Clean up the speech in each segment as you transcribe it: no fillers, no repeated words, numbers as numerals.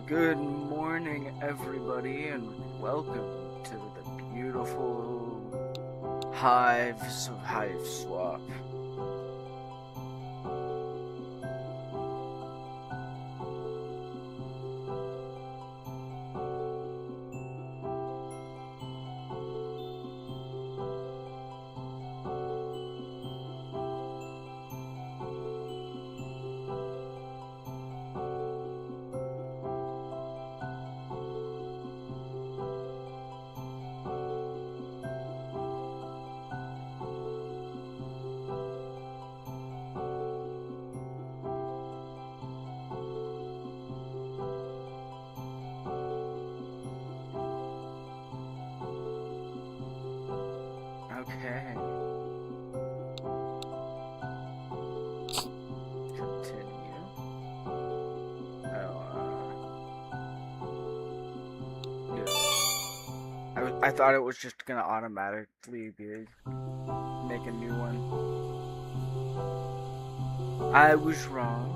Good morning, everybody, and welcome to the beautiful Hives of Hive Swap. Okay. Continue. Yeah. I thought it was just gonna automatically make a new one. I was wrong.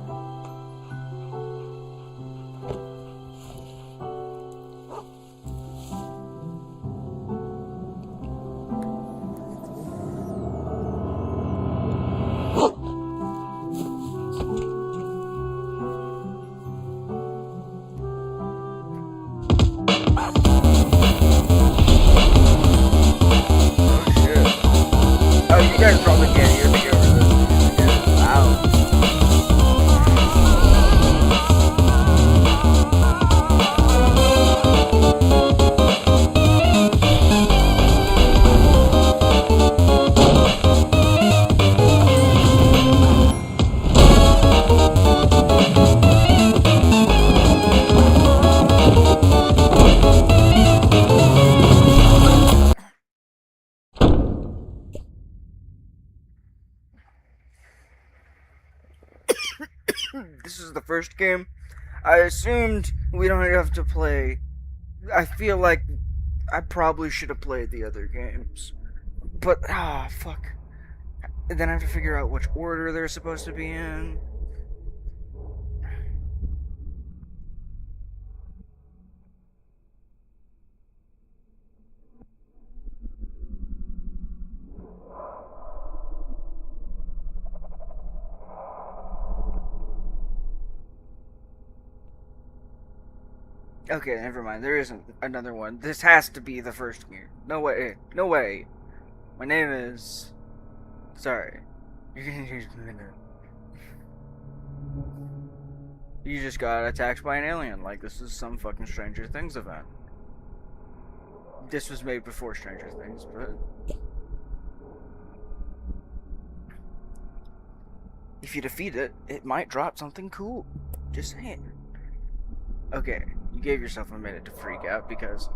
Oh shit. Oh, you guys probably can't hear me over this music. It is loud. This is the first game. I assumed we don't have to play. I feel like I probably should have played the other games. But, fuck. And then I have to figure out which order they're supposed to be in. Okay, never mind. There isn't another one. This has to be the first game. No way. No way. My name is. Sorry. You're gonna use a minute. You just got attacked by an alien. Like, this is some fucking Stranger Things event. This was made before Stranger Things, but. If you defeat it, it might drop something cool. Just saying. Okay, you gave yourself a minute to freak out because.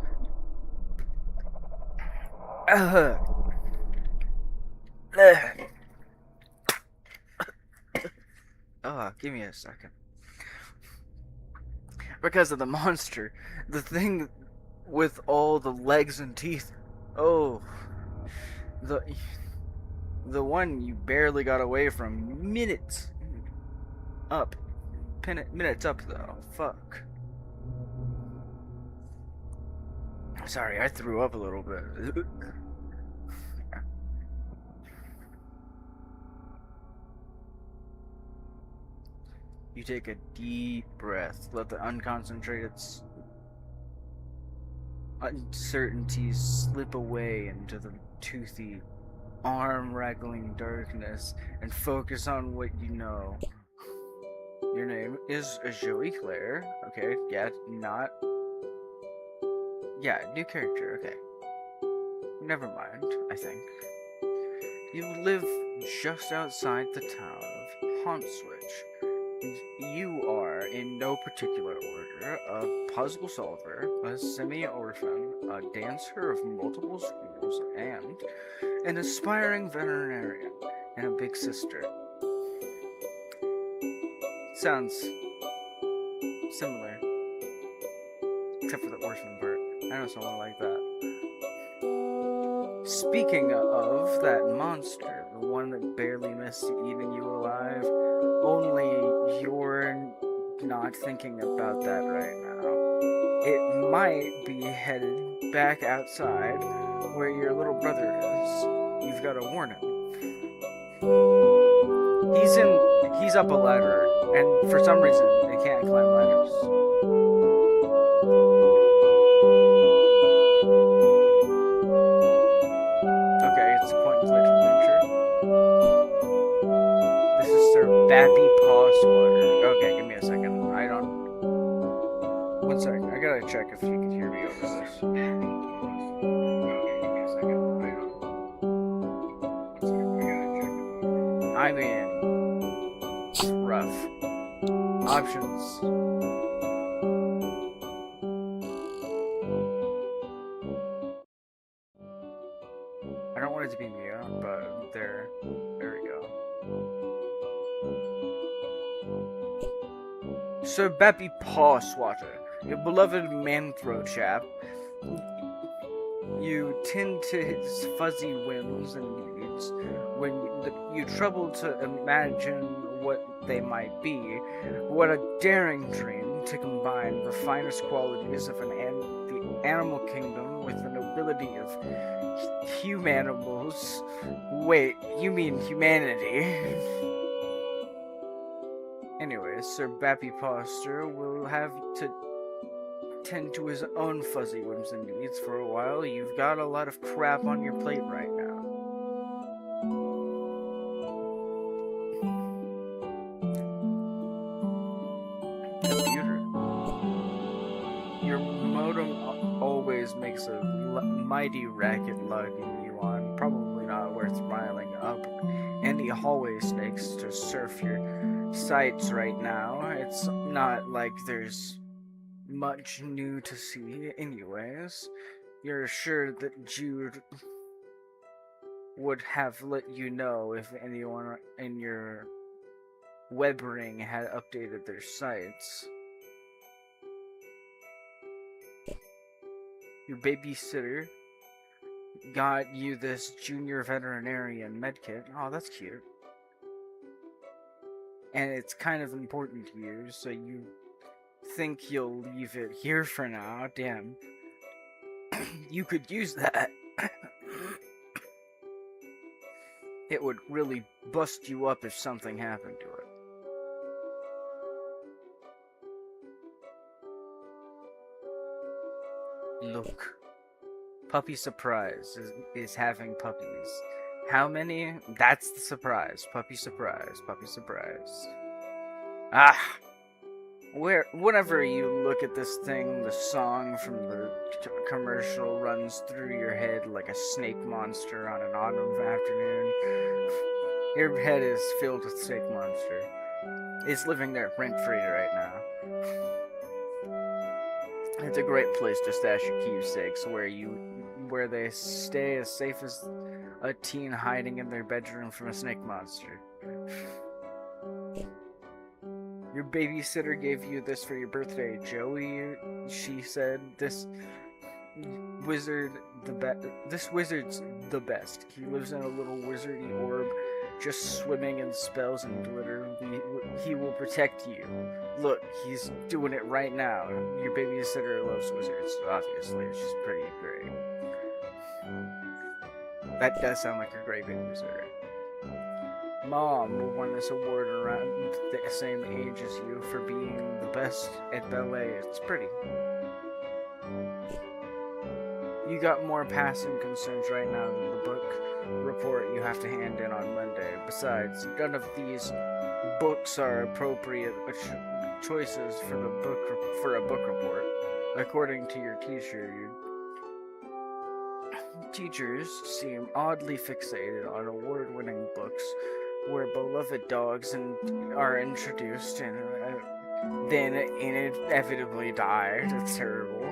Uh, give me a second. Because of the monster. The thing with all the legs and teeth. Oh. The. The one you barely got away from minutes up. Minutes up, though. Fuck. Sorry, I threw up a little bit. You take a deep breath. Let the unconcentrated uncertainties slip away into the toothy, arm-wraggling darkness and focus on what you know. Your name is Joey Claire. Okay, yeah, not. Yeah, new character, okay. Never mind, I think. You live just outside the town of Hauntwich. You are, in no particular order, a puzzle solver, a semi-orphan, a dancer of multiple schools, and an aspiring veterinarian, and a big sister. Sounds similar, except for the orphan part. I know someone like that. Speaking of that monster, the one that barely missed eating you alive, only you're not thinking about that right now. It might be headed back outside where your little brother is. You've got to warn him. He's up a ladder, and for some reason, they can't climb ladders. Okay, it's a point and click adventure. This is Sir Bappy Paw Swatter. Okay, give me a second. One second. I gotta check if you can hear me over this. I mean, rough. Options. I don't want it to be mute, but there we go. Sir Bappy Paw Swatter, your beloved Manthro chap. You tend to his fuzzy whims and needs when you trouble to imagine what they might be. What a daring dream to combine the finest qualities of the animal kingdom with the nobility of humanimals. Wait, you mean humanity? Anyways, Sir Bappy Poster will have to tend to his own fuzzy whims and needs for a while. You've got a lot of crap on your plate right now. Computer. Your modem always makes a mighty racket lugging you on. Probably not worth riling up any hallway snakes to surf your sites right now. It's not like there's much new to see anyways. You're sure that Jude would have let you know if anyone in your web ring had updated their sites. Your babysitter got you this junior veterinarian medkit. Oh, that's cute. And it's kind of important to you, so you think you'll leave it here for now. Damn. You could use that. It would really bust you up if something happened to it. Look. Puppy Surprise is having puppies. How many? That's the surprise. Puppy Surprise. Puppy Surprise. Ah! Whenever you look at this thing, the song from the commercial runs through your head like a snake monster on an autumn afternoon. Your head is filled with Snake Monster. It's living there rent-free right now. It's a great place to stash your keepsakes, where they stay as safe as a teen hiding in their bedroom from a snake monster. Your babysitter gave you this for your birthday, Joey. She said this wizard's the best. He lives in a little wizardy orb, just swimming in spells and glitter. He will protect you. Look, he's doing it right now. Your babysitter loves wizards, obviously. She's pretty great. That does sound like a great babysitter. Mom won this award around the same age as you for being the best at ballet. It's pretty. You got more passing concerns right now than the book report you have to hand in on Monday. Besides, none of these books are appropriate choices for a book report. According to your teacher, your teachers seem oddly fixated on award-winning books where beloved dogs are introduced and then inevitably die. That's terrible.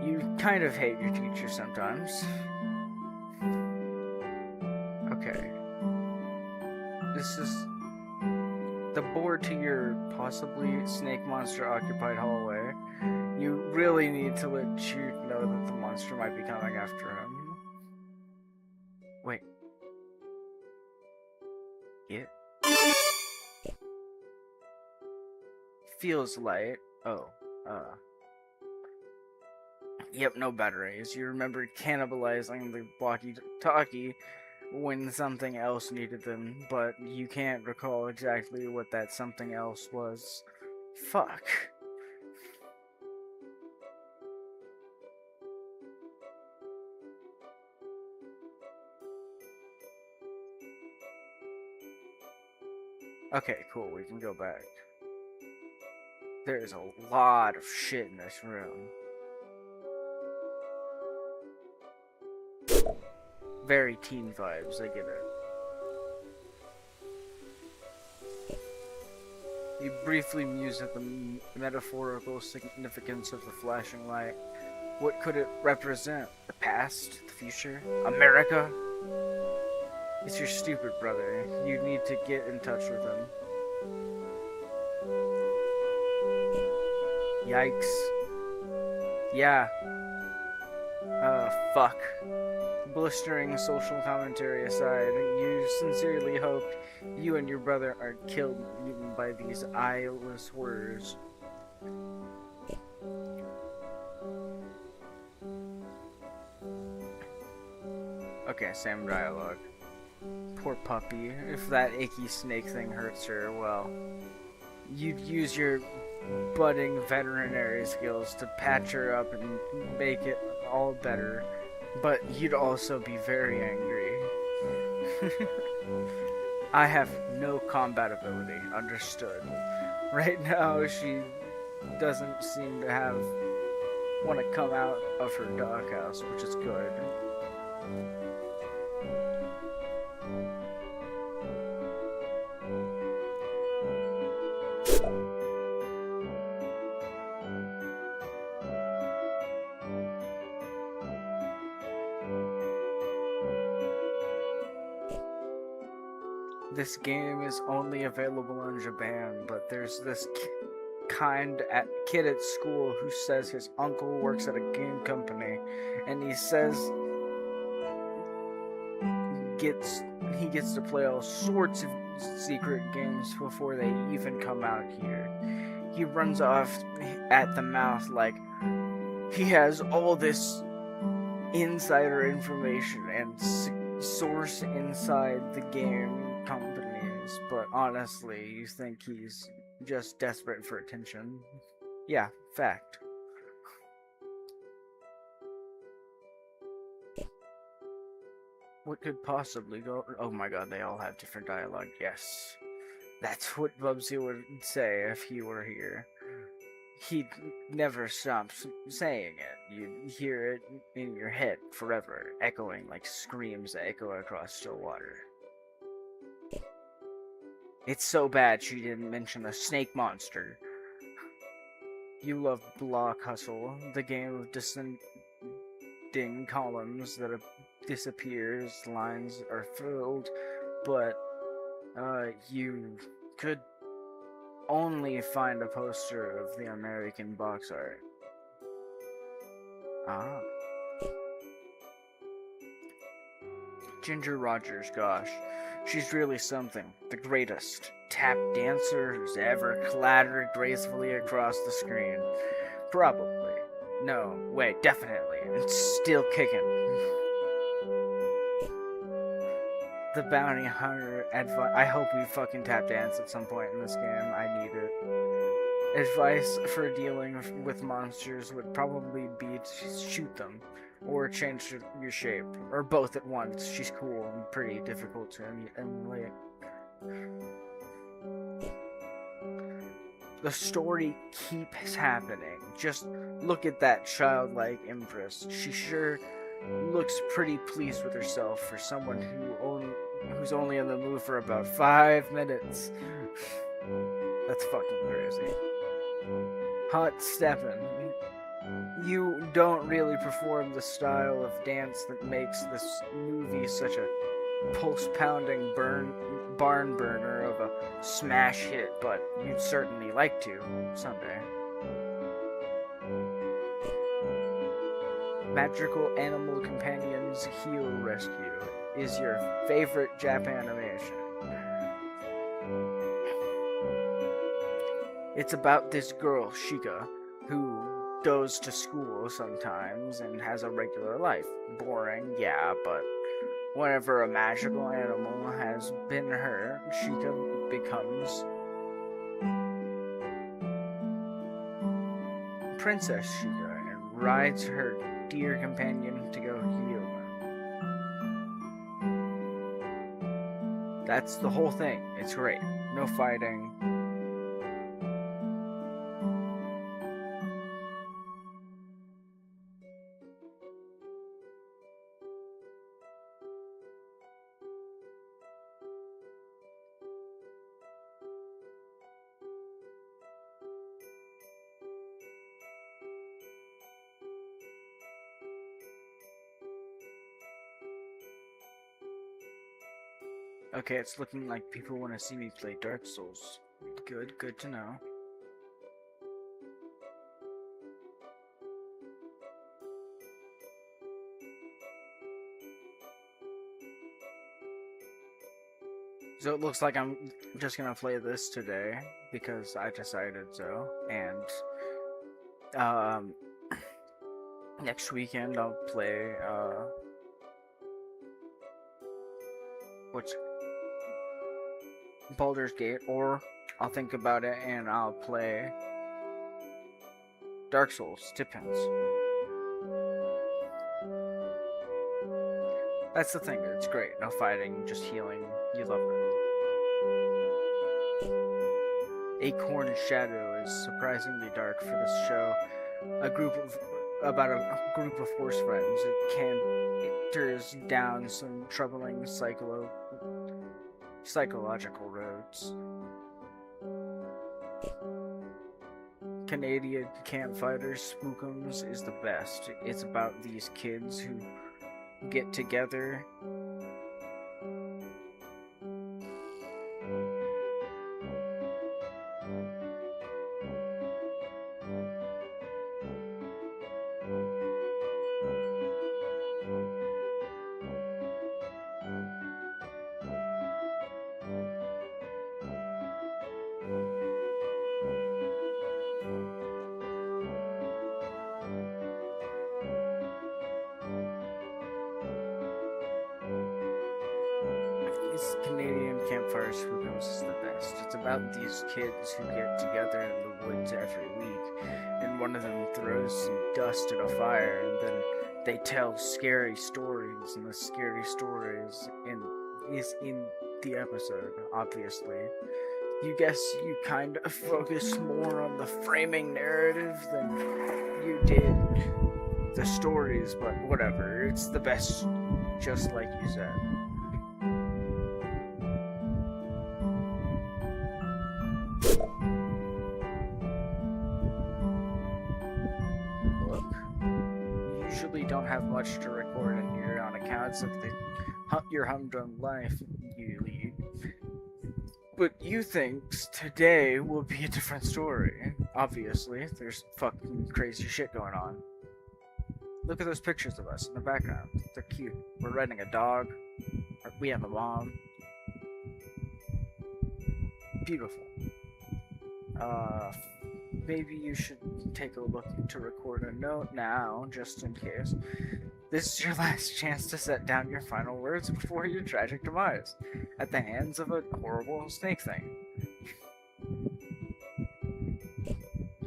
You kind of hate your teacher sometimes. Okay. This is the board to your possibly snake monster occupied hallway. You really need to let Jude know that the monster might be coming after him. Wait. feels light. Oh, uh, yep, no batteries. You remember cannibalizing the walkie-talkie when something else needed them, but you can't recall exactly what that something else was. Fuck. Okay, cool, we can go back. There's a lot of shit in this room. Very teen vibes, I get it. You briefly muse at the metaphorical significance of the flashing light. What could it represent? The past? The future? America? It's your stupid brother. You need to get in touch with him. Yikes. Yeah. Fuck. Blistering social commentary aside, you sincerely hope you and your brother aren't killed even by these eyeless horrors. Okay, same dialogue. Poor puppy. If that icky snake thing hurts her, well, you'd use your budding veterinary skills to patch her up and make it all better, but you'd also be very angry. I have no combat ability, understood. Right now, she doesn't seem to want to come out of her doghouse, which is good. This game is only available in Japan, but there's this kid at school who says his uncle works at a game company, and he says he gets to play all sorts of secret games before they even come out here. He runs off at the mouth like he has all this insider information and source inside the game companies, but honestly, you think he's just desperate for attention. Yeah, fact. What could possibly go? Oh my god, they all have different dialogue. Yes. That's what Bubsy would say if he were here. He'd never stop saying it. You'd hear it in your head forever, echoing like screams that echo across still water. It's so bad she didn't mention the snake monster. You love Block Hustle, the game of descending columns that disappears, lines are filled, but you could only find a poster of the American box art. Ah. Ginger Rogers, gosh. She's really something. The greatest tap dancer who's ever clattered gracefully across the screen. Probably. No, wait, definitely. It's still kicking. The bounty hunter advice. I hope we fucking tap dance at some point in this game. I need it. Advice for dealing with monsters would probably be to shoot them. Or change your shape. Or both at once. She's cool and pretty difficult to emulate. The story keeps happening. Just look at that childlike empress. She sure looks pretty pleased with herself for someone who's only in the mood for about 5 minutes. That's fucking crazy. Hot steppin'. You don't really perform the style of dance that makes this movie such a pulse-pounding barn burner of a smash hit, but you'd certainly like to someday. Magical Animal Companions Heal Rescue is your favorite Japanimation. It's about this girl, Shika, who goes to school sometimes and has a regular life. Boring, yeah, but whenever a magical animal has been her, Shika becomes Princess Shika and rides her dear companion to go heal them. That's the whole thing. It's great. No fighting. Okay, it's looking like people want to see me play Dark Souls. Good to know. So it looks like I'm just gonna play this today because I decided so. And next weekend I'll play what's Baldur's Gate, or I'll think about it and I'll play Dark Souls. Depends. That's the thing. It's great. No fighting, just healing. You love it. Acorn Shadow is surprisingly dark for this show. About a group of horse friends. It canters down some troubling psychological roads. Canadian Campfighters Spookums is the best. It's about these kids who get together Canadian Campfire Spookums is the best. It's about these kids who get together in the woods every week, and one of them throws some dust in a fire, and then they tell scary stories, and the scary stories is in the episode, obviously. You guess you kind of focus more on the framing narrative than you did the stories, but whatever. It's the best, just like you said. Don't have much to record in here on accounts of your humdrum life you lead. But you think today will be a different story. Obviously, there's fucking crazy shit going on. Look at those pictures of us in the background. They're cute. We're riding a dog. We have a mom. Beautiful. Maybe you should take a look to record a note now, just in case. This is your last chance to set down your final words before your tragic demise, at the hands of a horrible snake thing.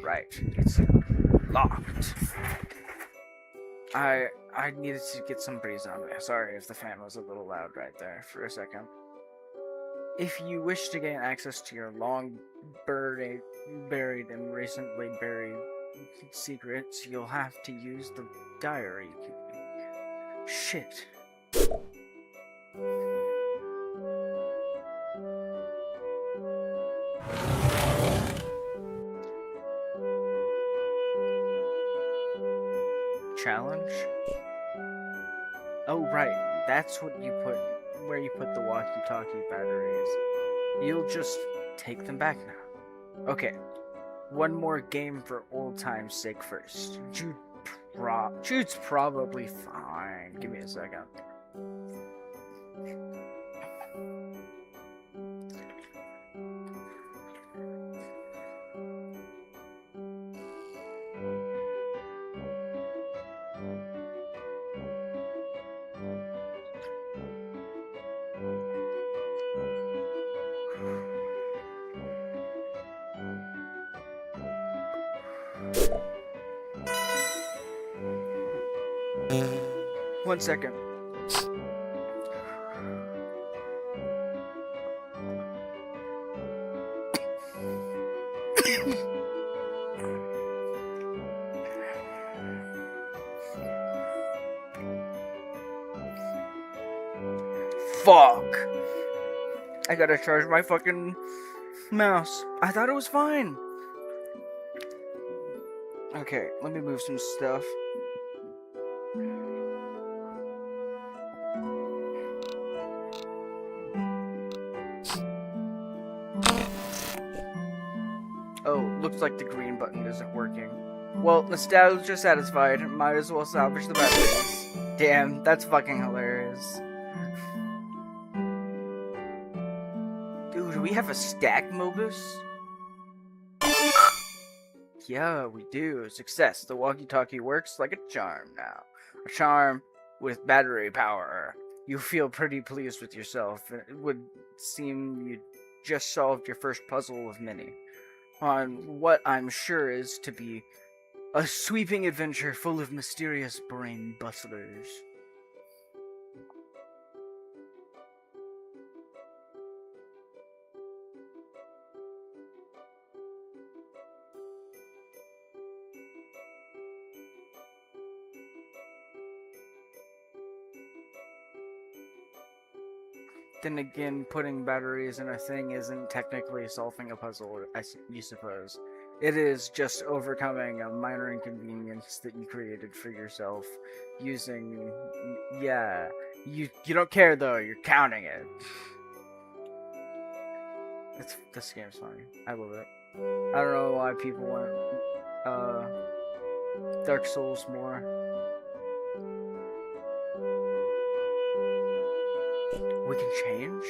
Right, it's locked. I needed to get some breeze on me. Sorry if the fan was a little loud right there for a second. If you wish to gain access to your long buried and recently buried secrets, you'll have to use the diary. Shit. Challenge? Oh, right. That's what you put, where you put the walkie-talkie batteries. You'll just take them back now. Okay. One more game for old time's sake first. Jude's probably fine. Give me a second. 1 second. Fuck! I gotta charge my fucking mouse. I thought it was fine. Okay, let me move some stuff. Oh, looks like the green button isn't working. Well, nostalgia satisfied. Might as well salvage the batteries. Damn, that's fucking hilarious. Dude, do we have a stack, Mobus? Yeah, we do. Success. The walkie-talkie works like a charm now. A charm with battery power. You feel pretty pleased with yourself. It would seem you just solved your first puzzle of many. On what I'm sure is to be a sweeping adventure full of mysterious brain bustlers. Then again, putting batteries in a thing isn't technically solving a puzzle, you suppose. It is just overcoming a minor inconvenience that you created for yourself using... Yeah. You don't care, though. You're counting it. This game's fun. I love it. I don't know why people want Dark Souls more. We can change?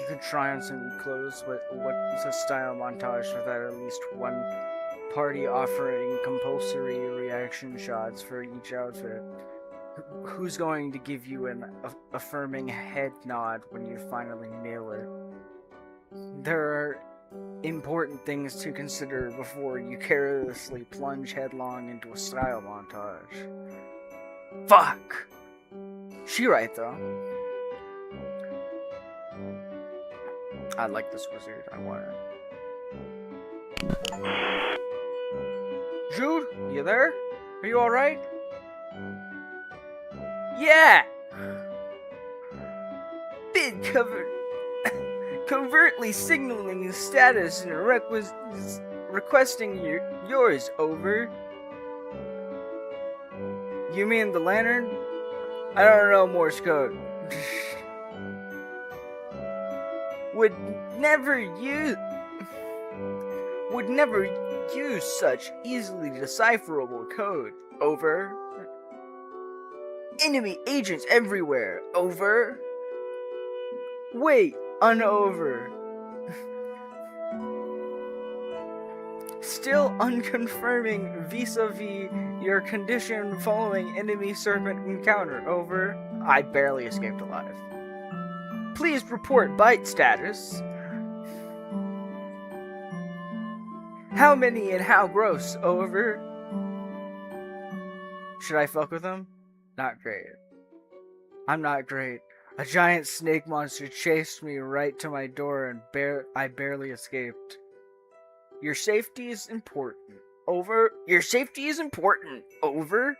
You can try on some clothes. What's a style montage without at least one party offering compulsory reaction shots for each outfit? Who's going to give you an affirming head nod when you finally nail it? There are important things to consider before you carelessly plunge headlong into a style montage. Fuck! She right, though. I like this wizard. I want it. Jude, you there? Are you alright? Yeah! Been covertly signaling his status and requesting yours, over. You mean the lantern? I don't know Morse code. Would never use such easily decipherable code, over. Enemy agents everywhere, over. Wait, over. Still unconfirming vis-a-vis your condition following enemy serpent encounter, over. I barely escaped alive. Please report bite status. How many and how gross, over. Should I fuck with him? Not great. I'm not great. A giant snake monster chased me right to my door and I barely escaped. Your safety is important, over. Your safety is important, over.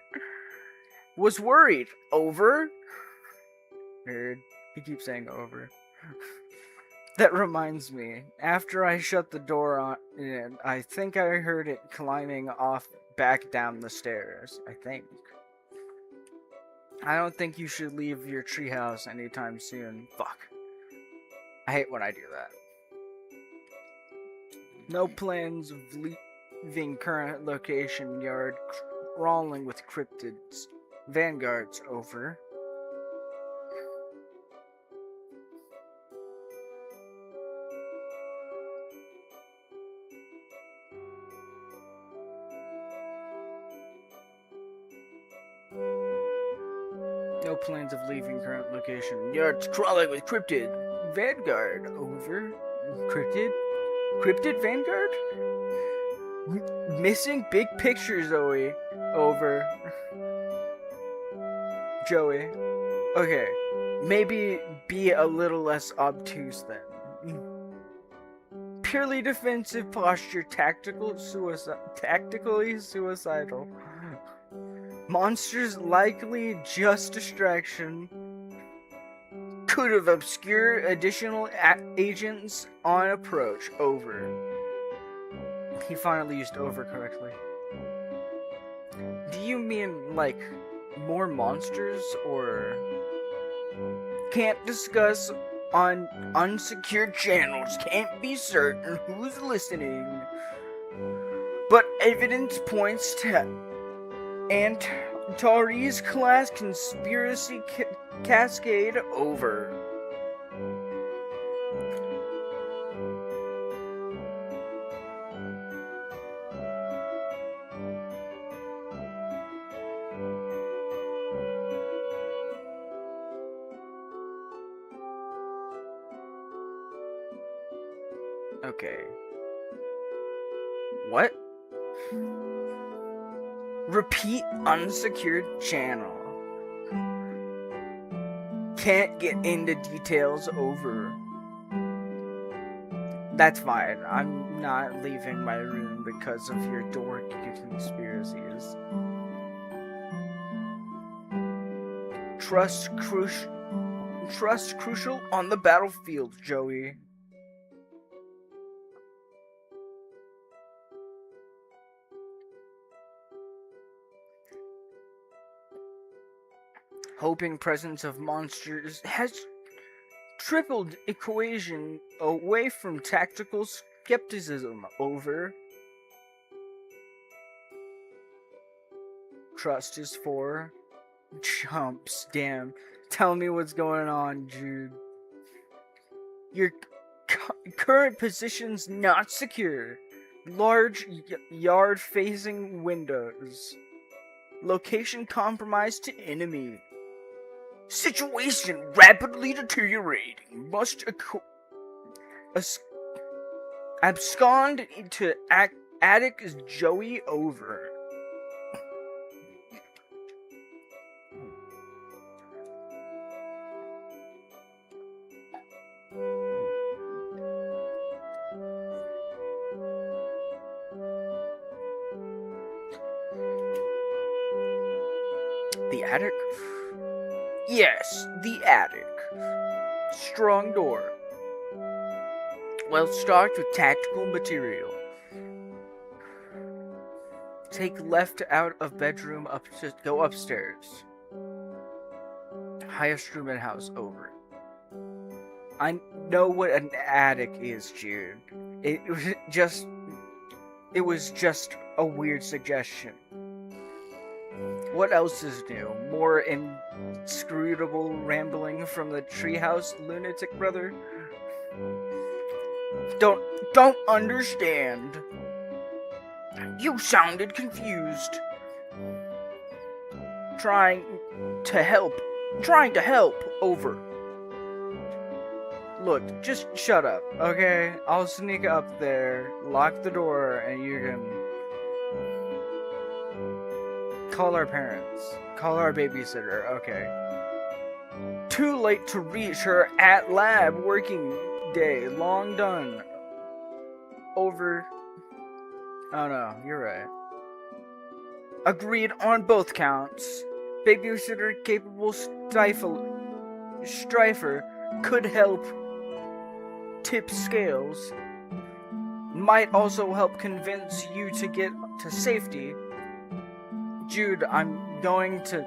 Was worried, over. Nerd. He keeps saying over. That reminds me. After I shut the door on it, I think I heard it climbing off back down the stairs. I think. I don't think you should leave your treehouse anytime soon. Fuck. I hate when I do that. No plans of leaving current location yard. Crawling with cryptids. Vanguards, over. No plans of leaving current location. Yards crawling with cryptid. Vanguard, over. Cryptid? Cryptid Vanguard? Missing big picture, Zoe. Over. Joey. Okay. Maybe be a little less obtuse then. Purely defensive posture, tactically suicidal. Monsters likely just distraction. Could have obscured additional agents on approach. Over. He finally used over correctly. Do you mean, like, more monsters, or... Can't discuss on unsecured channels, can't be certain who's listening. But evidence points to Antares class conspiracy cascade. Over. Okay. What? Repeat unsecured channel. Can't get into details. Over. That's fine. I'm not leaving my room because of your dorky conspiracies. Trust crucial on the battlefield, Joey. Hoping presence of monsters has tripled equation away from tactical skepticism. Over. Trust is for chumps. Damn. Tell me what's going on, Jude. Your current position's not secure. Large yard-facing windows. Location compromised to enemy. Situation rapidly deteriorating. Must abscond into attic is Joey. Over. The attic? Yes, the attic. Strong door. Well stocked with tactical material. Take left out of bedroom go upstairs. Highest room in house. Over. I know what an attic is, Jude. It was just a weird suggestion. What else is new? More inscrutable rambling from the treehouse lunatic brother? Don't understand. You sounded confused. Trying to help. Over. Look, just shut up, okay? I'll sneak up there, lock the door, and you can call our parents. Call our babysitter, okay. Too late to reach her at lab working day. Long done. Over. Oh no, you're right. Agreed on both counts. Babysitter capable strifer could help tip scales. Might also help convince you to get to safety. Jude, I'm going to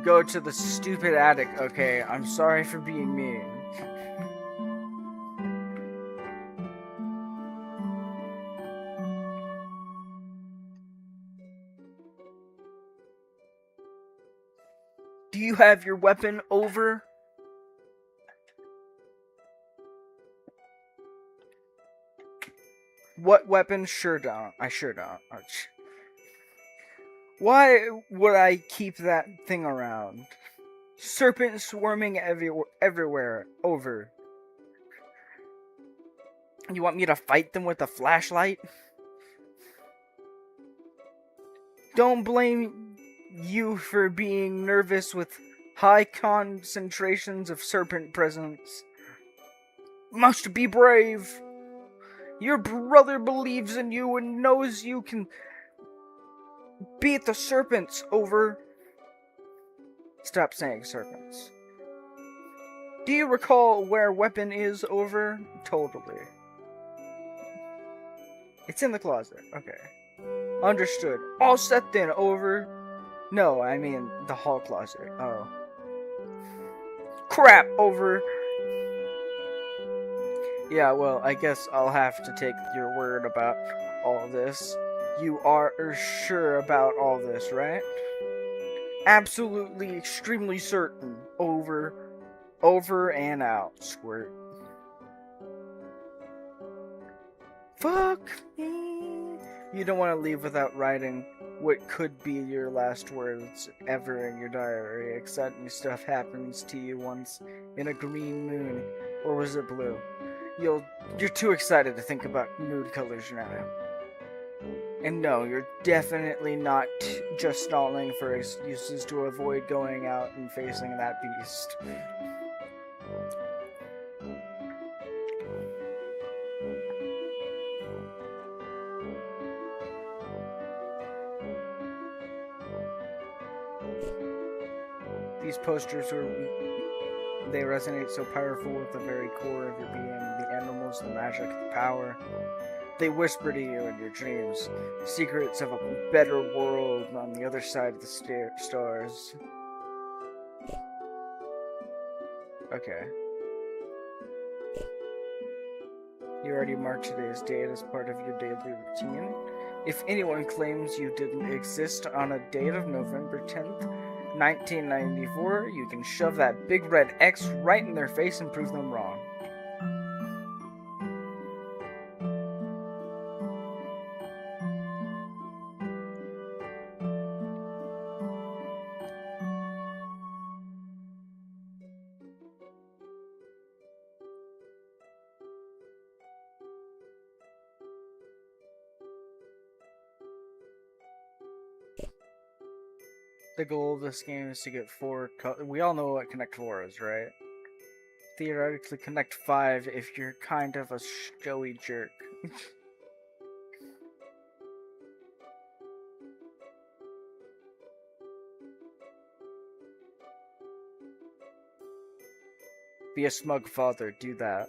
go to the stupid attic, okay? I'm sorry for being mean. Do you have your weapon? Over? What weapon? Sure don't. I sure don't. Why would I keep that thing around? Serpent swarming everywhere. Over. You want me to fight them with a flashlight? Don't blame you for being nervous with high concentrations of serpent presence. Must be brave. Your brother believes in you and knows you can beat the serpents. Over. Stop saying serpents. Do you recall where weapon is? Over? Totally. It's in the closet. Okay. Understood. All set then. Over. No, I mean the hall closet. Oh. Crap. Over. Yeah, well, I guess I'll have to take your word about all this. You are sure about all this, right? Absolutely, extremely certain. Over. Over and out, Squirt. Fuck me. You don't want to leave without writing what could be your last words ever in your diary. Exciting stuff happens to you once in a green moon. Or was it blue? You're too excited to think about mood colors now. And no, you're definitely not just stalling for excuses to avoid going out and facing that beast. These posters they resonate so powerful with the very core of your being, the animals, the magic, the power. They whisper to you in your dreams, secrets of a better world on the other side of the stars. Okay. You already marked today's date as part of your daily routine. If anyone claims you didn't exist on a date of November 10th, 1994, you can shove that big red X right in their face and prove them wrong. The goal of this game is to get 4. We all know what Connect 4 is, right? Theoretically, Connect 5 if you're kind of a showy jerk. Be a smug father, do that.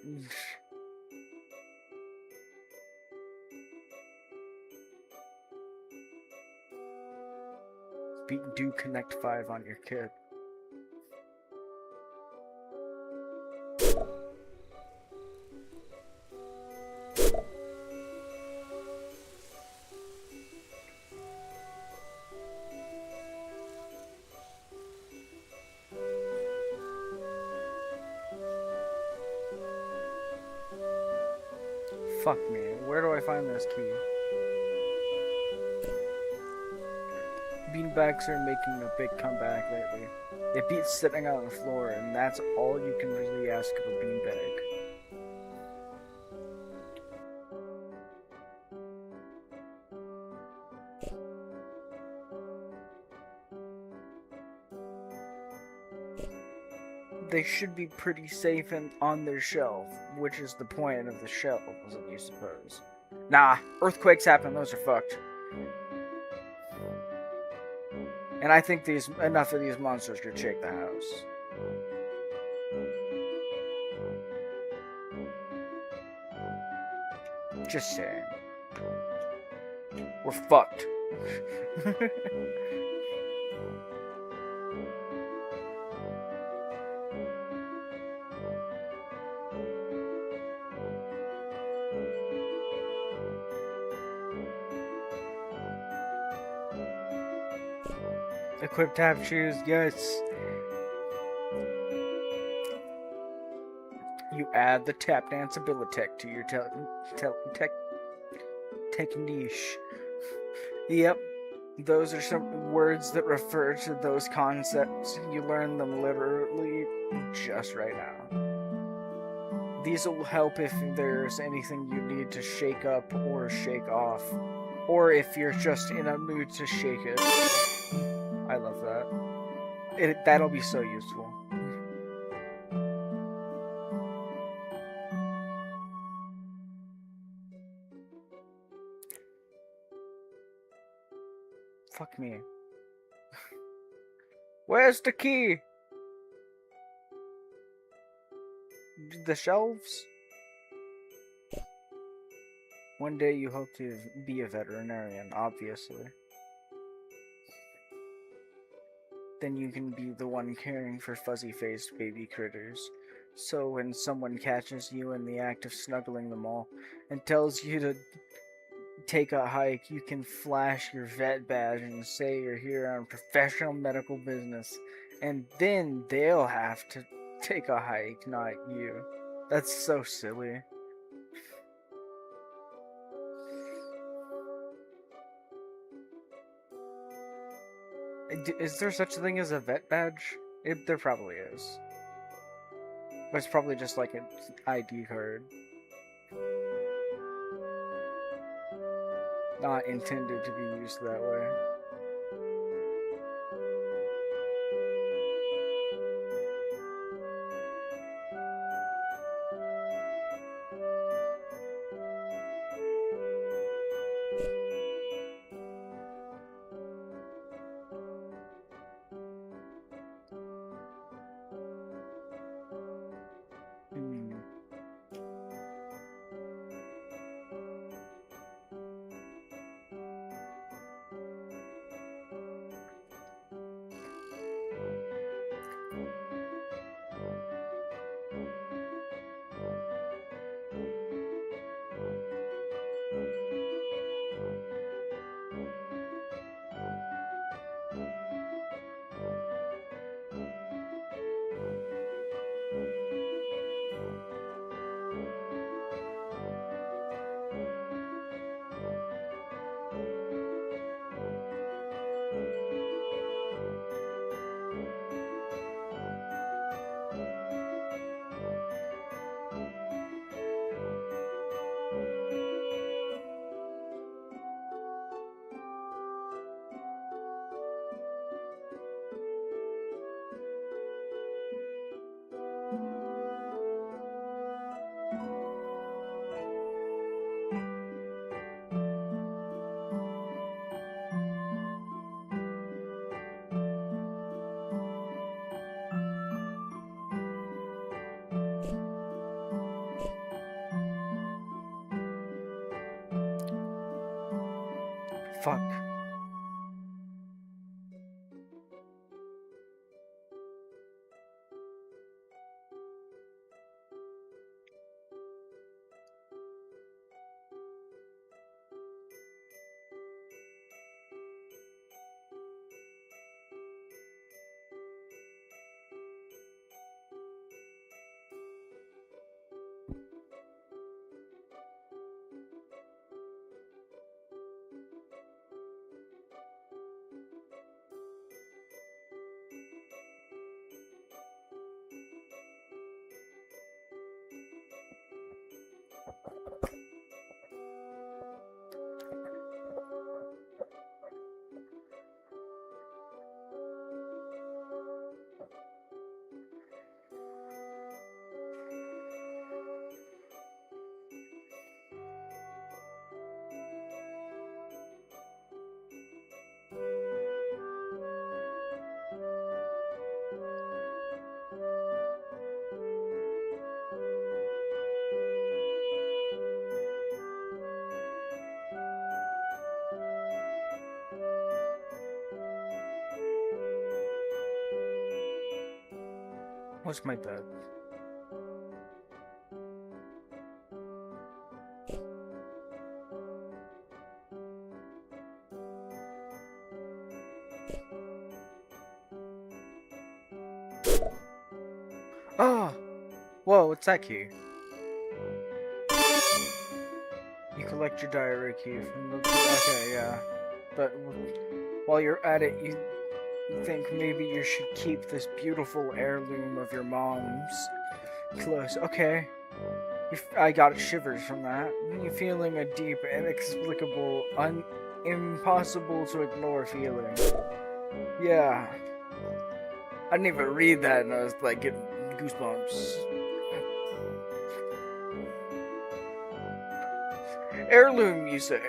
Do Connect 5 on your kid. Fuck me, where do I find this key? Beanbags are making a big comeback lately. It beats sitting on the floor, and that's all you can really ask of a beanbag. They should be pretty safe and on their shelf, which is the point of the shelf, wasn't you suppose? Nah, earthquakes happen, those are fucked. And I think enough of these monsters could shake the house. Just saying. We're fucked. Equip tap shoes, yes. You add the tap dance abilitech to your technique. Yep, those are some words that refer to those concepts. You learn them literally just right now. These will help if there's anything you need to shake up or shake off. Or if you're just in a mood to shake it. I love that. That'll be so useful. Fuck me. Where's the key? The shelves? One day you hope to be a veterinarian, obviously. Then you can be the one caring for fuzzy-faced baby critters. So when someone catches you in the act of snuggling them all and tells you to take a hike, you can flash your vet badge and say you're here on professional medical business. And then they'll have to take a hike, not you. That's so silly. Is there such a thing as a vet badge? There probably is. But it's probably just like an ID card. Not intended to be used that way. Fuck. What's my bed? Oh! Whoa, what's that key? You collect your diary key from the... Okay, yeah. But while you're at it, you think maybe you should keep this beautiful heirloom of your mom's close. Okay. I got shivers from that. You feeling a deep, inexplicable, impossible to ignore feeling. Yeah, I didn't even read that, and I was like getting goosebumps. Heirloom, you say?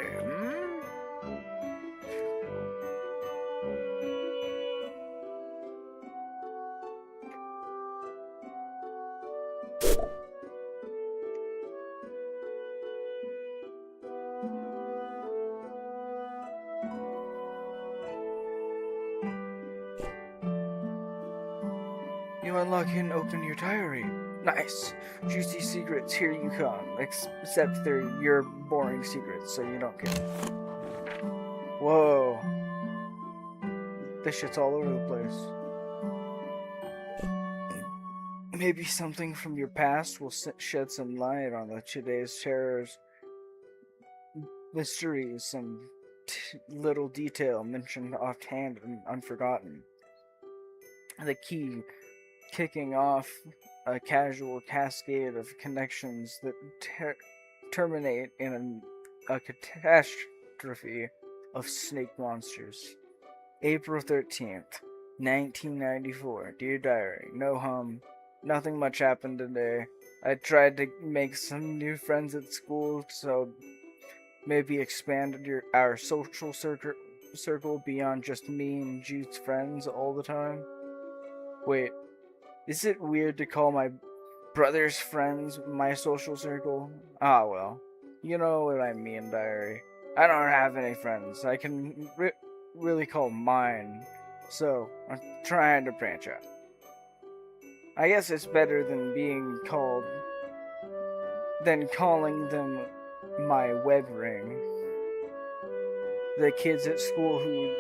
You unlock and open your diary. Nice. Juicy secrets, here you come. Except they're your boring secrets, so you don't care. Whoa. This shit's all over the place. Maybe something from your past will shed some light on today's terrors, mysteries, some little detail mentioned offhand and unforgotten. The key kicking off a casual cascade of connections that terminate in a catastrophe of snake monsters. April 13th, 1994. Dear Diary, no hum. Nothing much happened today. I tried to make some new friends at school, so maybe expanded our social circle beyond just me and Jude's friends all the time. Wait, is it weird to call my brother's friends my social circle? Ah, well. You know what I mean, Diary. I don't have any friends. I can really call mine. So, I'm trying to branch out. I guess it's better than calling them my web ring. The kids at school who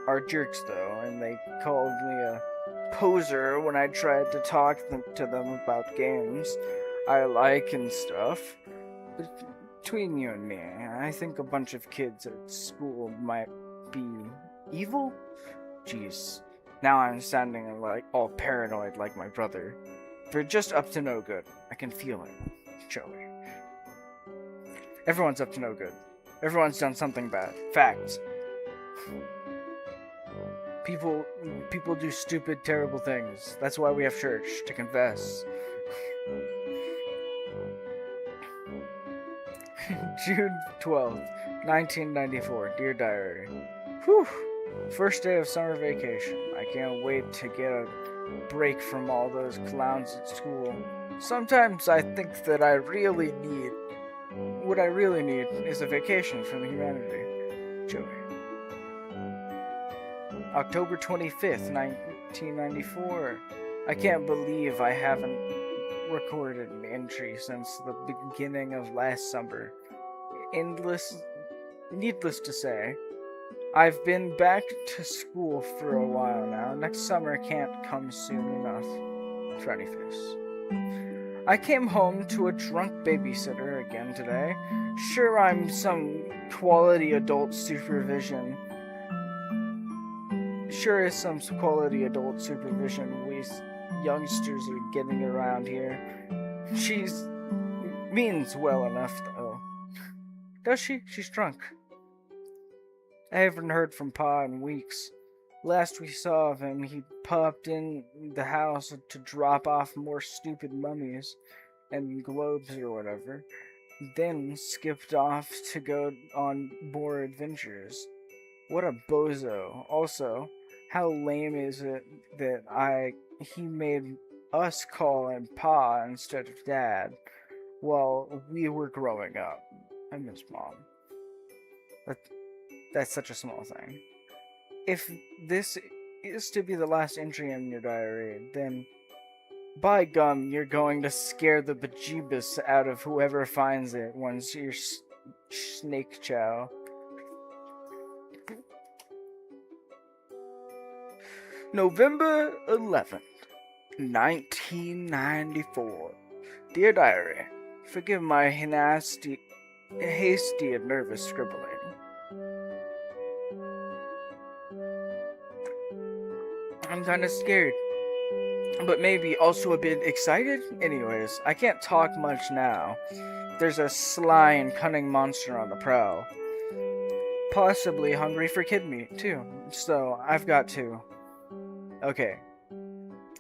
are jerks, though, and they called me a poser when I tried to talk to them about games I like and stuff. But between you and me, I think a bunch of kids at school might be evil? Jeez, now I'm sounding like all paranoid like my brother. They're just up to no good. I can feel it. Joey. Everyone's up to no good. Everyone's done something bad. Facts. People do stupid, terrible things. That's why we have church, to confess. June 12th, 1994. Dear Diary. Whew. First day of summer vacation. I can't wait to get a break from all those clowns at school. Sometimes I think that what I really need is a vacation from humanity. Joey. October 25th, 1994. I can't believe I haven't recorded an entry since the beginning of last summer. Needless to say, I've been back to school for a while now. Next summer can't come soon enough. Frowny face. I came home to a drunk babysitter again today. Sure, I'm some quality adult supervision. Sure is some quality adult supervision we youngsters are getting around here. She's means well enough, though. Does she? She's drunk. I haven't heard from Pa in weeks. Last we saw of him, he popped in the house to drop off more stupid mummies and globes or whatever, then skipped off to go on more adventures. What a bozo. Also, how lame is it that he made us call him Pa instead of Dad while we were growing up? I miss Mom. That's such a small thing. If this is to be the last entry in your diary, then by gum, you're going to scare the bejeebus out of whoever finds it once you're snake chow. November 11th, 1994. Dear Diary, forgive my hasty and nervous scribbling. I'm kinda scared. but maybe also a bit excited? Anyways, I can't talk much now. There's a sly and cunning monster on the prowl. Possibly hungry for kid meat, too. So, I've got to. Okay.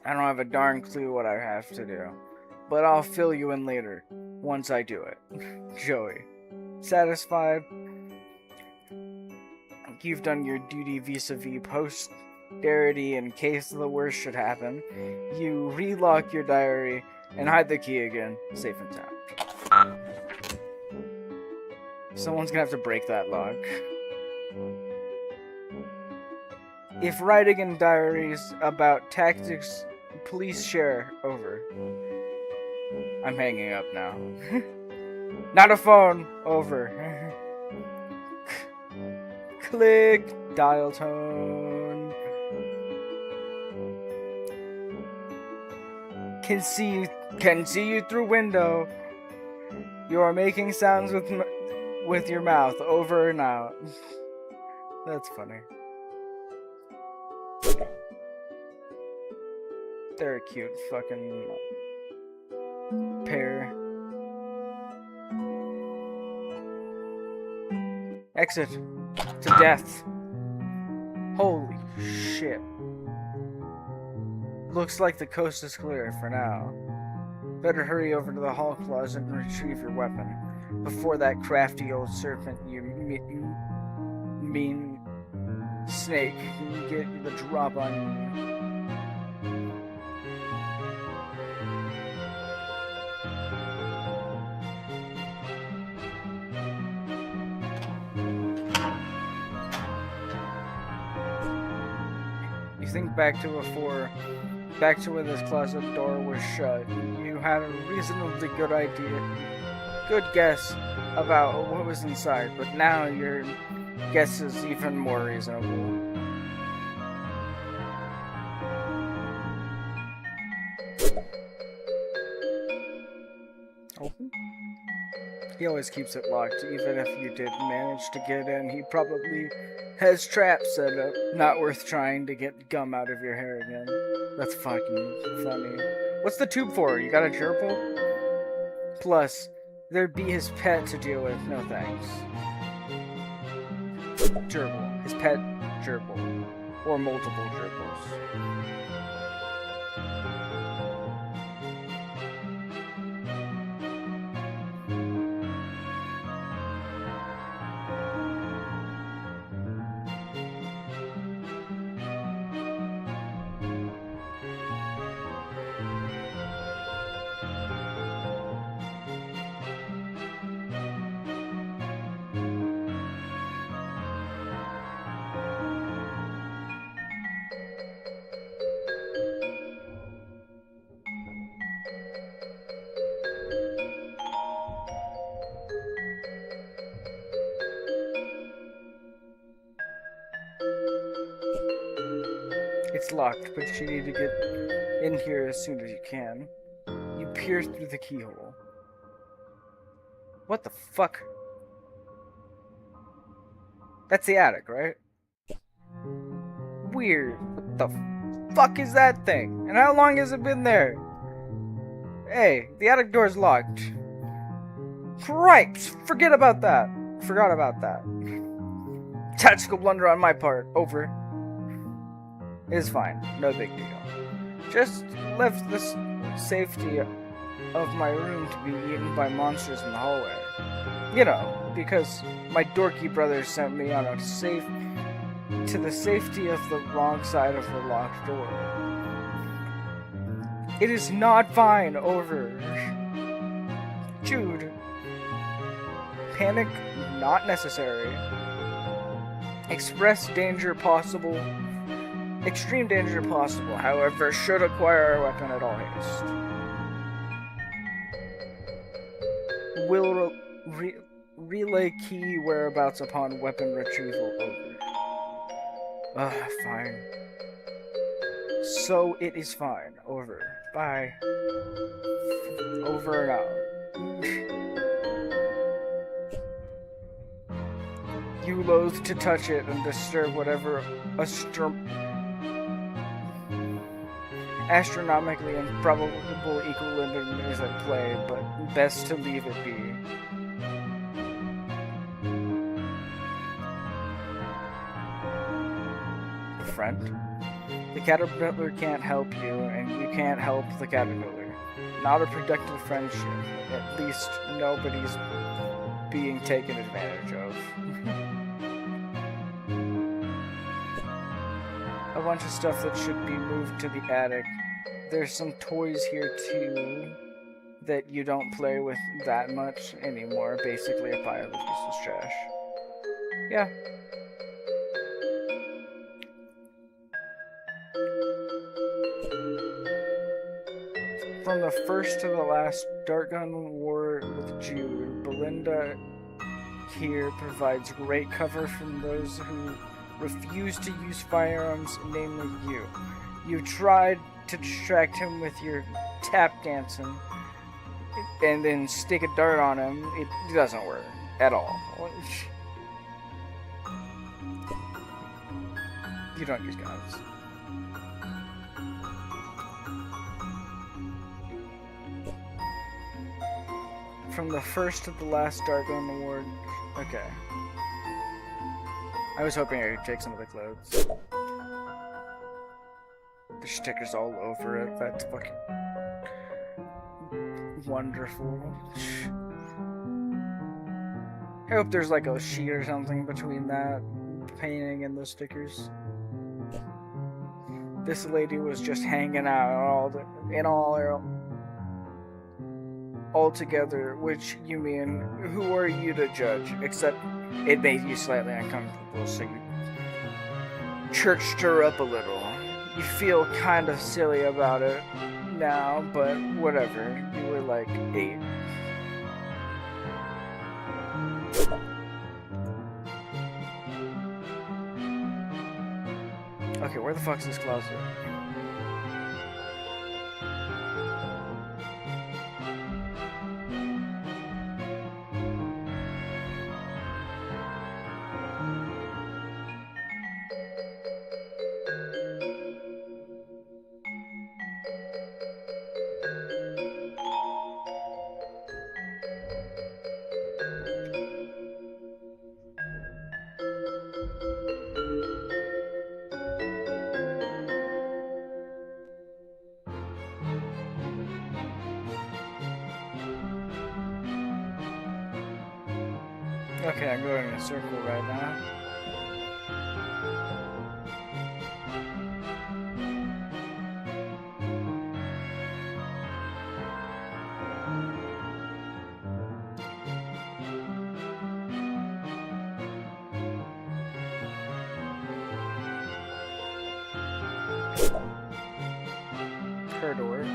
I don't have a darn clue what I have to do. But I'll fill you in later, once I do it. Joey. Satisfied? You've done your duty vis-a-vis posterity in case the worst should happen. You relock your diary and hide the key again. Safe and sound. Someone's gonna have to break that lock. If writing in diaries about tactics, please share. Over. I'm hanging up now. Not a phone. Over. Click. Dial tone. Can see you through window. You are making sounds with your mouth. Over and out. That's funny. They're a cute fucking pair. Exit. To death. Holy shit. Looks like the coast is clear for now. Better hurry over to the hall closet and retrieve your weapon before that crafty old serpent you mean snake can get the drop on you. You think back to where this closet door was shut. You had a reasonably good guess about what was inside, but now your guess is even more reasonable. Open? He always keeps it locked, even if you did manage to get in. He probably has traps set up. Not worth trying to get gum out of your hair again. That's fucking funny. What's the tube for? You got a gerbil? Plus, there'd be his pet to deal with. No thanks. Gerbil. His pet gerbil. Or multiple gerbils. It's locked, but you need to get in here as soon as you can. You peer through the keyhole. What the fuck? That's the attic, right? Weird. What the fuck is that thing? And how long has it been there? Hey, the attic door's locked. Cripes! Forgot about that. Tactical blunder on my part. Over. It's fine. No big deal. Just left the safety of my room to be eaten by monsters in the hallway. You know, because my dorky brother sent me on to the safety of the wrong side of the locked door. It is not fine. Over. Jude. Panic not necessary. Express danger possible. Extreme danger possible, however, should acquire a weapon at all haste. Will relay key whereabouts upon weapon retrieval. Over. Fine. So it is fine. Over. Bye. Over and out. You loathe to touch it and disturb whatever Astronomically improbable equilibrium is at play, but best to leave it be. Friend? The caterpillar can't help you, and you can't help the caterpillar. Not a productive friendship. At least nobody's being taken advantage of. A bunch of stuff that should be moved to the attic. There's some toys here too that you don't play with that much anymore. Basically a pile of useless trash. Yeah. From the first to the last Dartgun War with Jude, Belinda here provides great cover from those who refuse to use firearms, namely you. You tried to distract him with your tap dancing and then stick a dart on him. It doesn't work at all. You don't use guns. From the first to the last Dartgun Award. Okay. I was hoping I could take some of the clothes. There's stickers all over it. That's fucking wonderful. I hope there's like a sheet or something between that painting and the stickers. This lady was just hanging out all together, which you mean, who are you to judge? Except it made you slightly uncomfortable, so you churched her up a little. You feel kind of silly about it now, but whatever. You were like 8. Okay, where the fuck's this closet? Okay, I'm going in a circle right now. Corridor.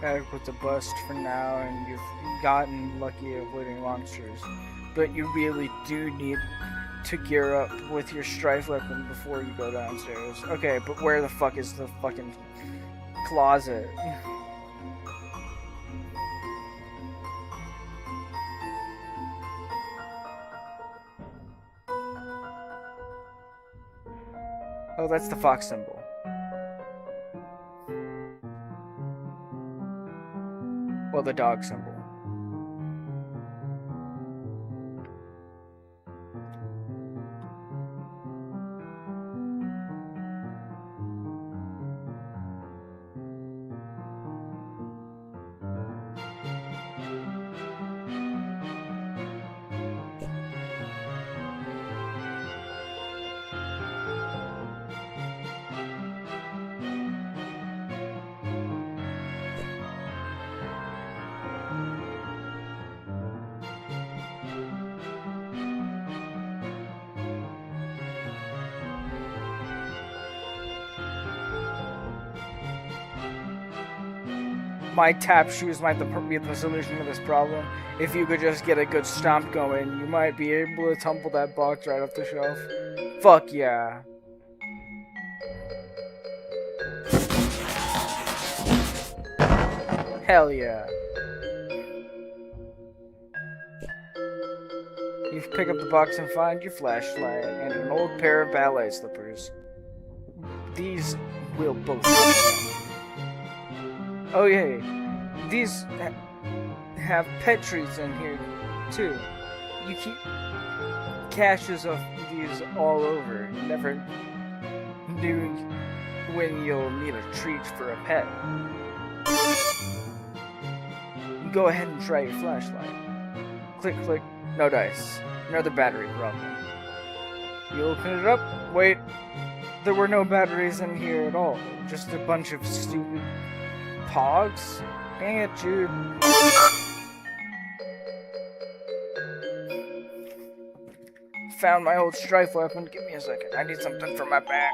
Attic was a bust for now, and you've gotten lucky avoiding monsters. But you really do need to gear up with your strife weapon before you go downstairs. Okay, but where the fuck is the fucking closet? Oh, that's the fox symbol. Well, the dog symbol. my tap shoes might be the solution to this problem. If you could just get a good stomp going, you might be able to tumble that box right off the shelf. Fuck yeah. Hell yeah. You pick up the box and find your flashlight and an old pair of ballet slippers. These will both help. Oh yeah, these have pet treats in here too. You keep caches of these all over. You never knew when you'll need a treat for a pet. You go ahead and try your flashlight. Click, click. No dice. Another battery problem. You open it up. Wait. There were no batteries in here at all. Just a bunch of stupid pogs. Dang it, Jude. Found my old strife weapon. Give me a second. I need something for my back.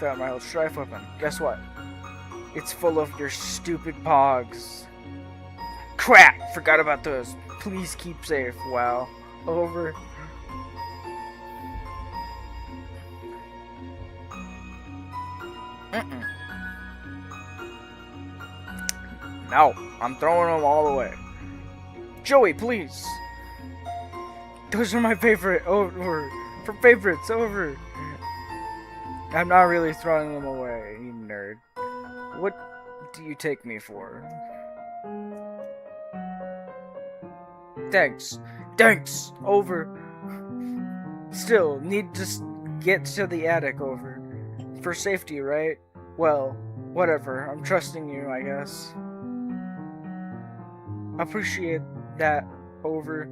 Found my old strife weapon. Guess what? It's full of your stupid pogs. Crap! Forgot about those. Please keep safe. Wow. Over. No, I'm throwing them all away. Joey, please. Those are my favorite. Over. For favorites, over. I'm not really throwing them away, you nerd. What do you take me for? Thanks. Thanks! Over. Still, need to get to the attic, over. For safety, right? Well, whatever. I'm trusting you, I guess. Appreciate that, over.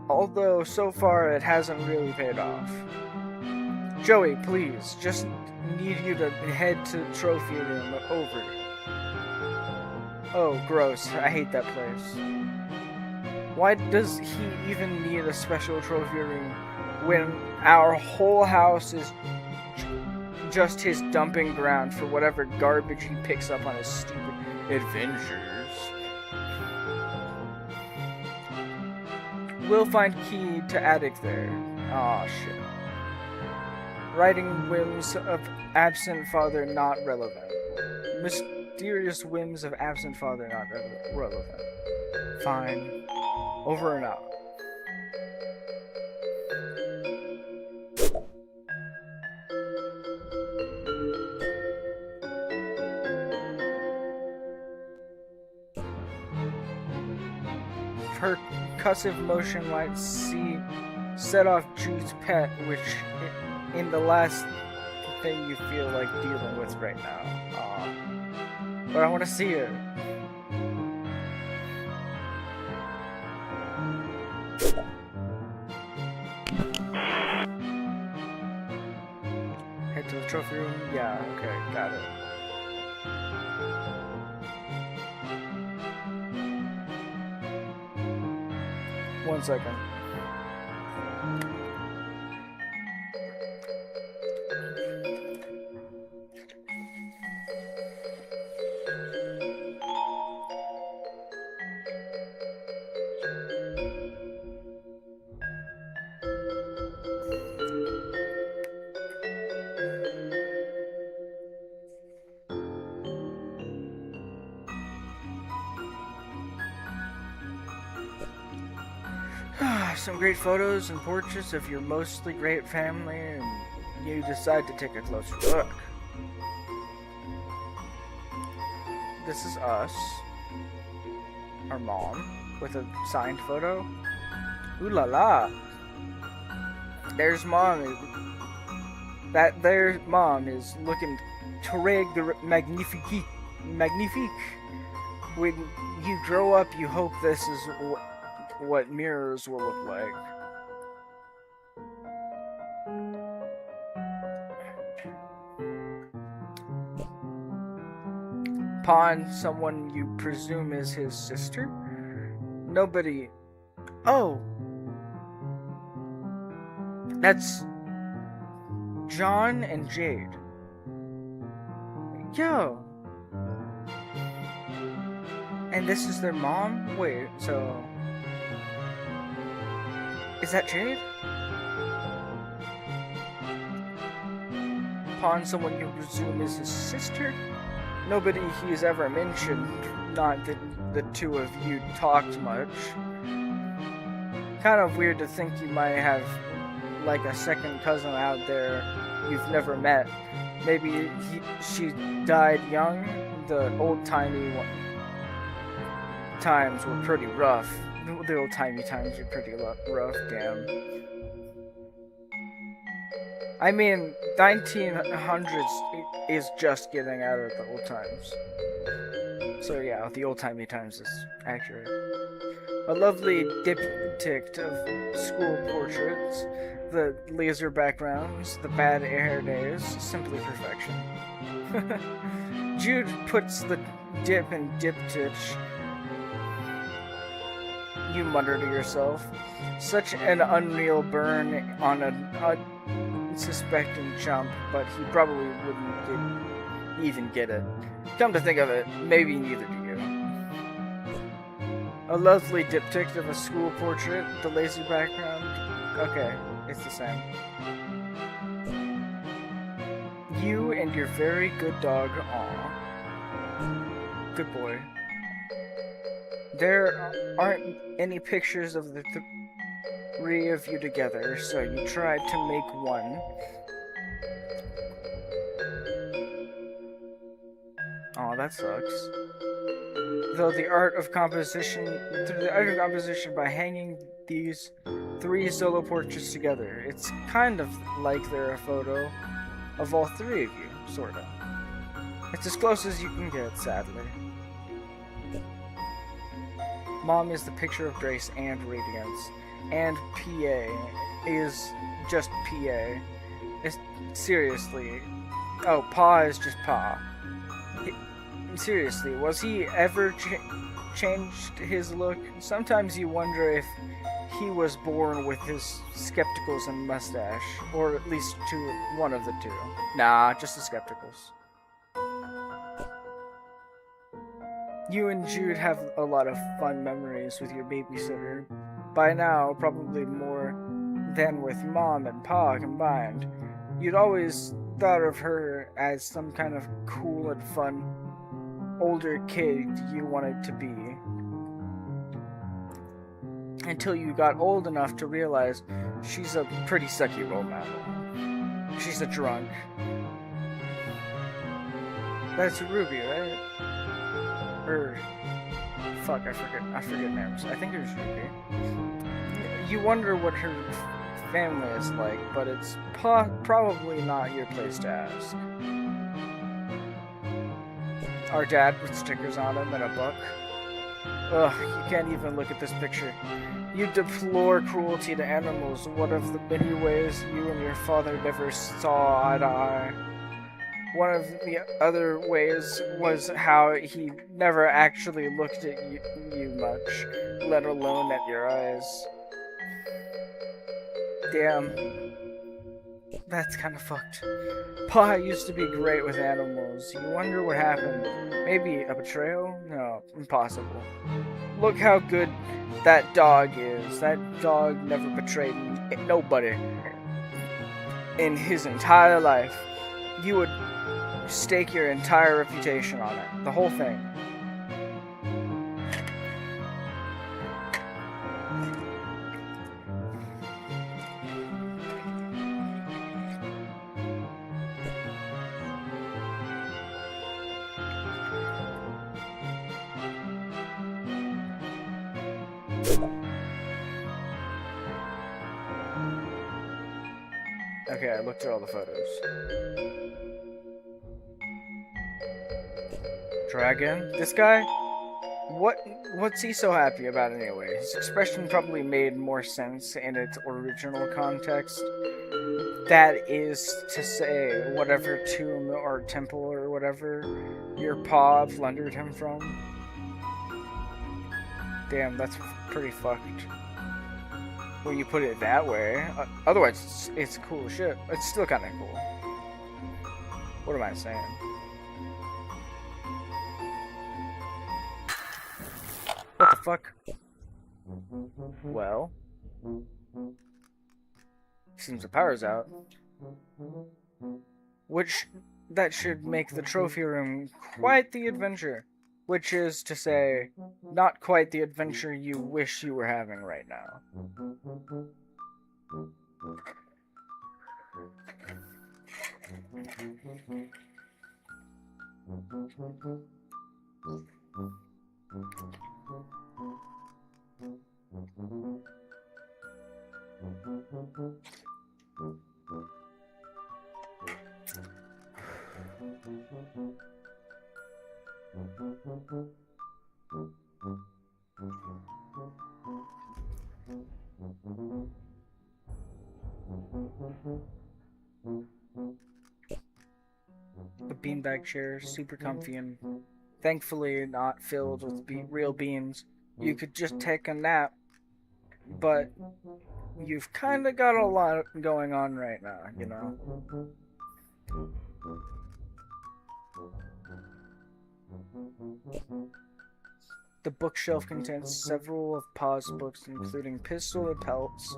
Although, so far, it hasn't really paid off. Joey, please, just need you to head to the trophy room, over. Oh, gross. I hate that place. Why does he even need a special trophy room when our whole house is just his dumping ground for whatever garbage he picks up on his stupid adventures? We'll find key to attic there. Aw, shit. Writing whims of absent father not relevant. Mysterious whims of absent father not relevant. Fine. Over and out. Percussive motion might set off Jude's pet, which in the last thing you feel like dealing with right now. But I want to see it. Head to the trophy room? Yeah, okay, got it. One second. Some great photos and portraits of your mostly great family, and you decide to take a closer look. This is us, our mom, with a signed photo. Ooh la la! There's mom. Their mom is looking très magnifique. When you grow up, you hope this is what mirrors will look like. Pawn, someone you presume is his sister? Nobody... Oh! That's... John and Jade. Yo! And this is their mom? Wait, so... Is that Jade? Pawn, someone you presume is his sister? Nobody he's ever mentioned, not that the two of you talked much. Kind of weird to think you might have, like, a second cousin out there you've never met. Maybe she died young. The old-timey times were pretty rough. The old-timey times were pretty rough, damn. I mean, 1900s is just getting out of the old times. So yeah, the old-timey times is accurate. A lovely diptych of school portraits, the laser backgrounds, the bad hair days, simply perfection. Jude puts the dip in diptych. You mutter to yourself. Such an unreal burn on a unsuspecting chump, but he probably wouldn't even get it. Come to think of it, maybe neither do you. A lovely diptych of a school portrait, the lazy background. Okay, it's the same. You and your very good dog, aw. Good boy. There aren't any pictures of the three of you together, so you tried to make one. Aw, that sucks. Through the art of composition by hanging these three solo portraits together, it's kind of like they're a photo of all three of you, sorta. It's as close as you can get, sadly. Mom is the picture of grace and radiance, and PA is just PA. It's, seriously. Oh, Pa is just Pa. Seriously, was he ever changed his look? Sometimes you wonder if he was born with his skepticals and mustache, or at least one of the two. Nah, just the skepticals. You and Jude have a lot of fun memories with your babysitter. By now, probably more than with Mom and Pa combined. You'd always thought of her as some kind of cool and fun older kid you wanted to be. Until you got old enough to realize she's a pretty sucky role model. She's a drunk. That's Ruby, right? Fuck, I forget names. I think it was Ruby. You wonder what her family is like, but it's probably not your place to ask. Our dad with stickers on him and a buck. Ugh, you can't even look at this picture. You deplore cruelty to animals, one of the many ways you and your father never saw eye to eye. One of the other ways was how he never actually looked at you much, let alone at your eyes. Damn. That's kind of fucked. Pa used to be great with animals. You wonder what happened. Maybe a betrayal? No, impossible. Look how good that dog is. That dog never betrayed nobody in his entire life. You would stake your entire reputation on it. The whole thing. Okay, I looked at all the photos. Dragon? This guy? What's he so happy about anyway? His expression probably made more sense in its original context. that is to say, whatever tomb or temple or whatever your paw plundered him from. Damn, that's pretty fucked. When you put it that way. Otherwise, it's cool shit. It's still kind of cool. What am I saying? What the fuck? Well, seems the power's out. Which, that should make the trophy room quite the adventure. Which is to say, not quite the adventure you wish you were having right now. The beanbag chair, super comfy and thankfully not filled with real beans. You could just take a nap, but you've kind of got a lot going on right now, you know? The bookshelf contains several of Pa's books, including Pistol and Pelts,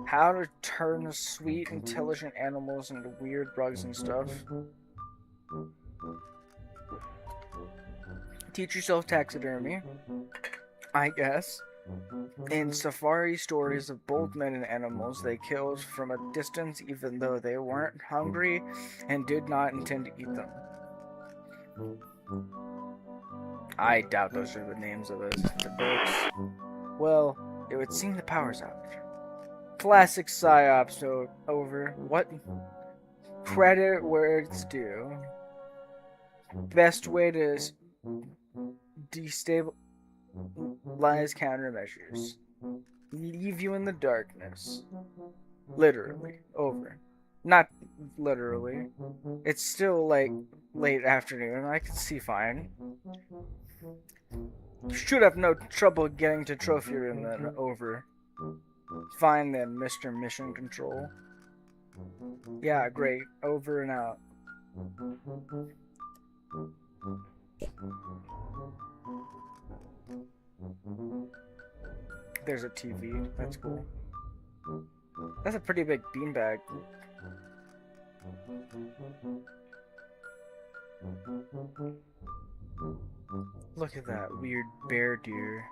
How to Turn Sweet, Intelligent Animals into Weird Bugs and Stuff, Teach Yourself Taxidermy, I guess, and safari stories of bold men and animals they killed from a distance even though they weren't hungry and did not intend to eat them. I doubt those are the names of the books. Well, it would seem the power's out. Classic psyops over. What? Credit where it's due. Best way to destabilize countermeasures. Leave you in the darkness. Literally. Over. Not literally. It's still like late afternoon. I can see fine. Should have no trouble getting to trophy room then. Over. Fine then, Mr. Mission Control. Yeah, great. Over and out. There's a TV. That's cool. That's a pretty big beanbag. Look at that weird bear deer.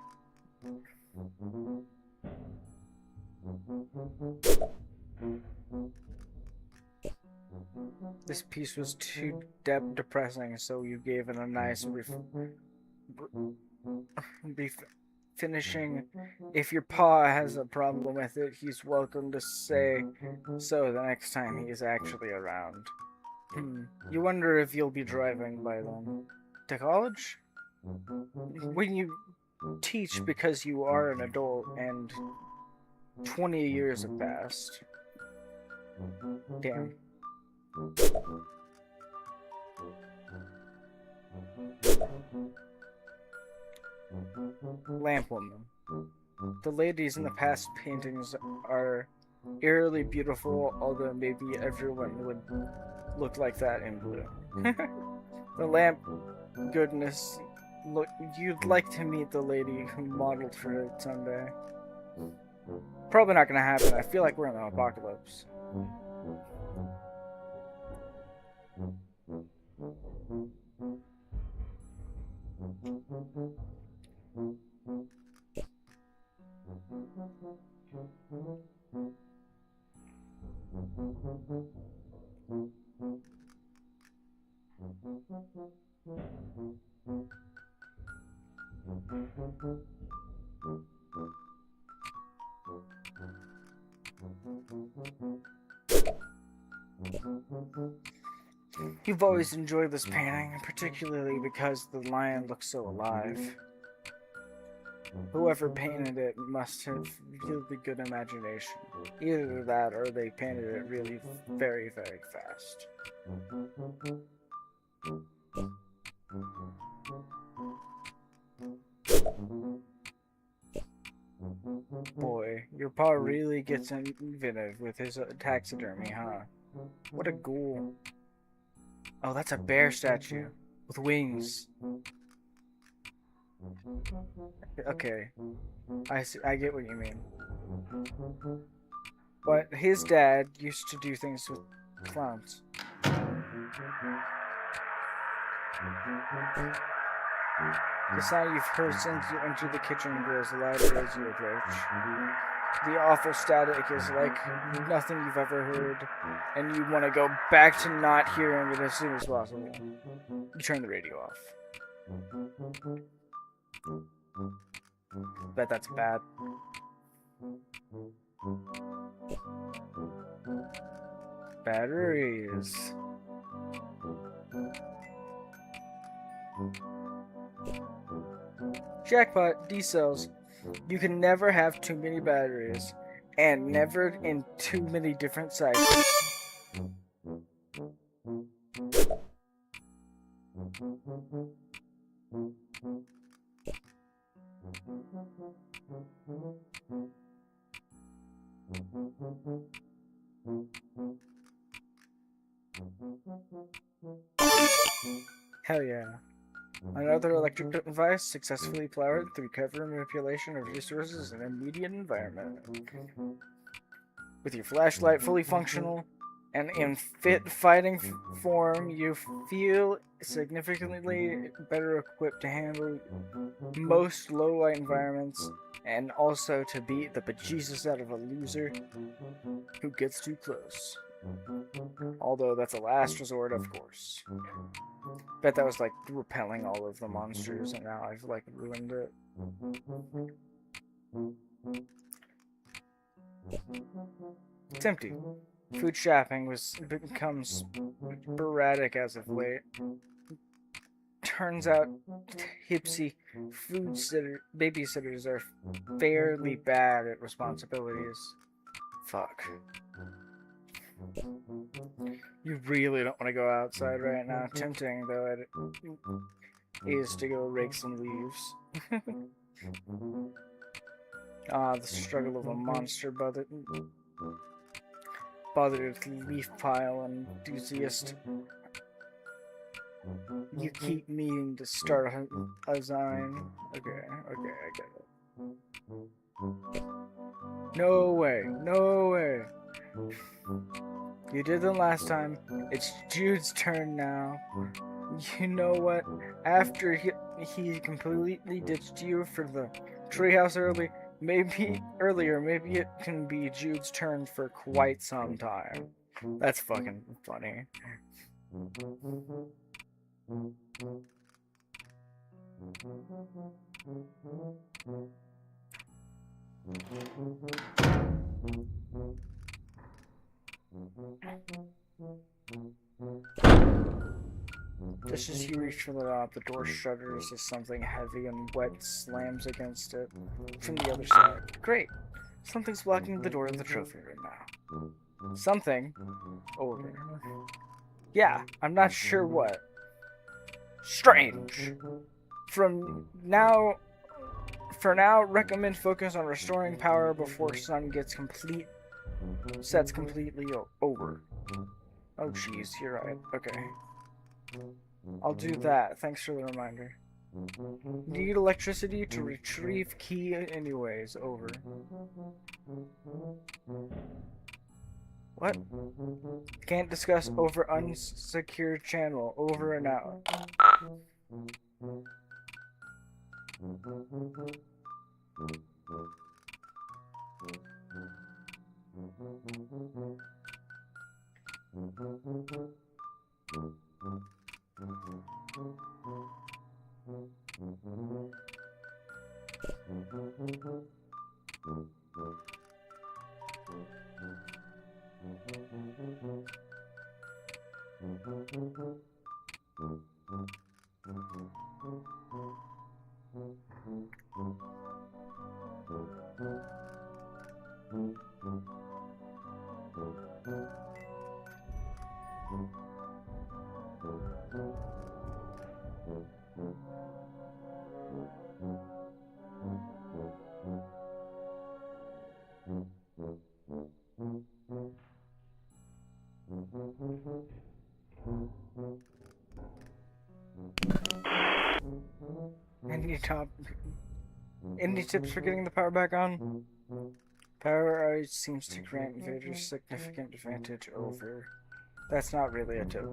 This piece was too depressing, so you gave it a nice finishing. If your paw has a problem with it, he's welcome to say so the next time he is actually around. You wonder if you'll be driving by then. To college? When you teach because you are an adult and 20 years have passed. Damn. Lamp woman. The ladies in the past paintings are eerily beautiful, although maybe everyone would look like that in blue. The lamp goodness, look, you'd like to meet the lady who modeled for it someday. Probably not gonna happen. I feel like we're in an apocalypse. You've always enjoyed this painting, particularly because the lion looks so alive. Whoever painted it must have really good imagination. Either that or they painted it really very, very fast. Boy, your pa really gets inventive with his taxidermy, huh? What a ghoul. Oh, that's a bear statue with wings. Okay, I get what you mean. But his dad used to do things with clowns. The sound you've heard since you entered the kitchen grows louder as you approach. The awful static is like nothing you've ever heard, and you want to go back to not hearing it as soon as possible. You turn the radio off. Bet that's bad. Batteries. Jackpot, D-cells. You can never have too many batteries, and never in too many different sizes. Hell yeah. Another electric device successfully powered through clever manipulation of resources in an immediate environment. With your flashlight fully functional and in fit fighting form, you feel significantly better equipped to handle most low light environments and also to beat the bejesus out of a loser who gets too close. Although that's a last resort, of course. Bet that was like repelling all of the monsters, and now I've like ruined it. It's empty. Food shopping becomes sporadic as of late. Turns out, hipsy babysitters are fairly bad at responsibilities. Fuck. You really don't want to go outside right now. Tempting though it is to go rake some leaves. The struggle of a monster bothered leaf pile enthusiast. You keep needing to start a Zine. Okay, I get it. No way. You did them last time. It's Jude's turn now. You know what? After he completely ditched you for the treehouse earlier, maybe it can be Jude's turn for quite some time. That's fucking funny. Just as you reach for the knob, the door shudders as something heavy and wet slams against it from the other side. Great! Something's blocking the door of the trophy room now. Something? Over. Yeah, I'm not sure what. Strange! For now, recommend focus on restoring power before sun sets completely over. Oh jeez, you're right. Okay. I'll do that. Thanks for the reminder. Need electricity to retrieve key anyways. Over. What? Can't discuss over unsecured channel. Over and out. Any tips for getting the power back on? Power outage seems to grant invaders significant advantage over. That's not really a tip.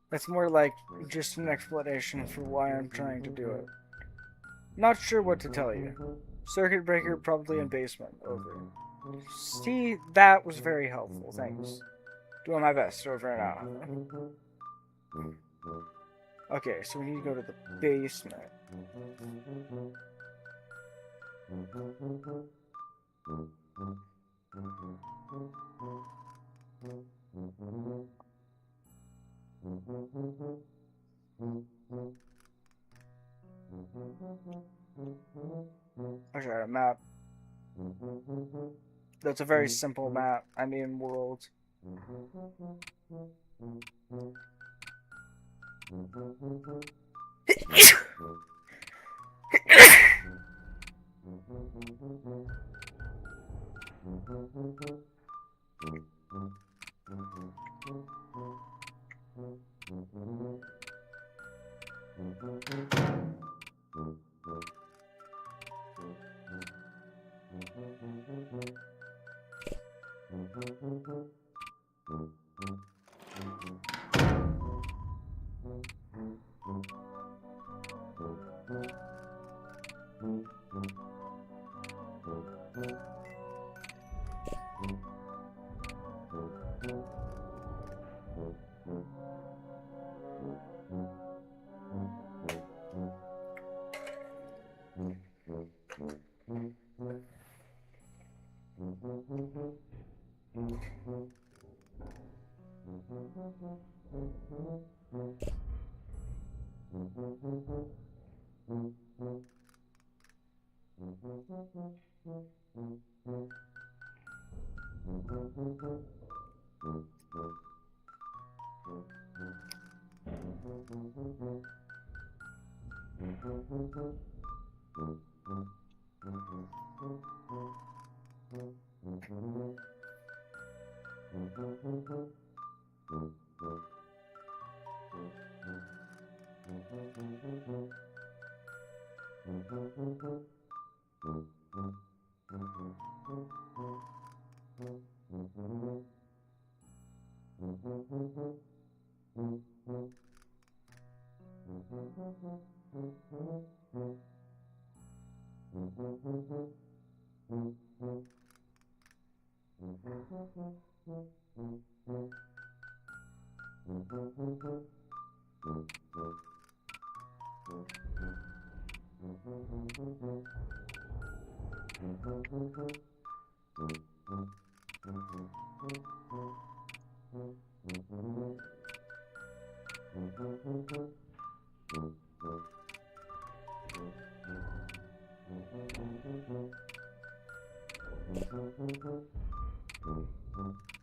That's more like just an explanation for why I'm trying to do it. Not sure what to tell you. Circuit breaker probably in basement. Over. See, that was very helpful. Thanks. Doing my best. Over and out. Okay, so we need to go to the basement. I got a map. That's a very simple map. I mean, world.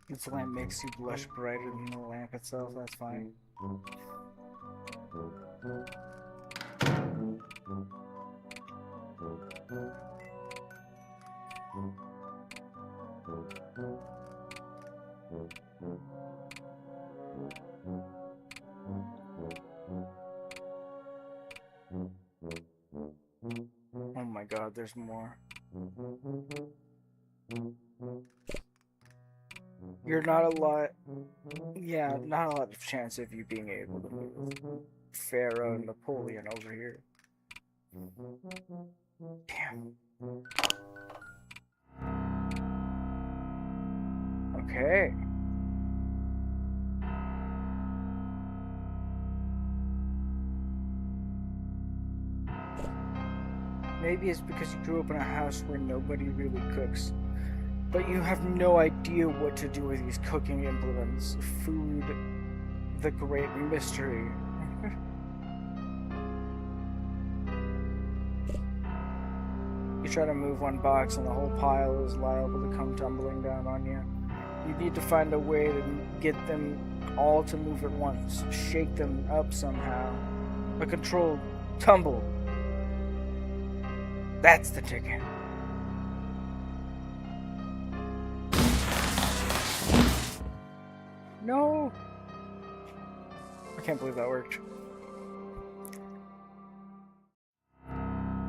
This lamp makes you blush brighter than the lamp itself, that's fine. Oh my god, there's more. You're not a lot. Yeah, not a lot of chance of you being able to move. Pharaoh and Napoleon over here. Damn. Okay. Maybe it's because you grew up in a house where nobody really cooks. But you have no idea what to do with these cooking implements. Food, the great mystery. You try to move one box and the whole pile is liable to come tumbling down on you. You need to find a way to get them all to move at once. Shake them up somehow. A controlled tumble. That's the ticket. No! I can't believe that worked.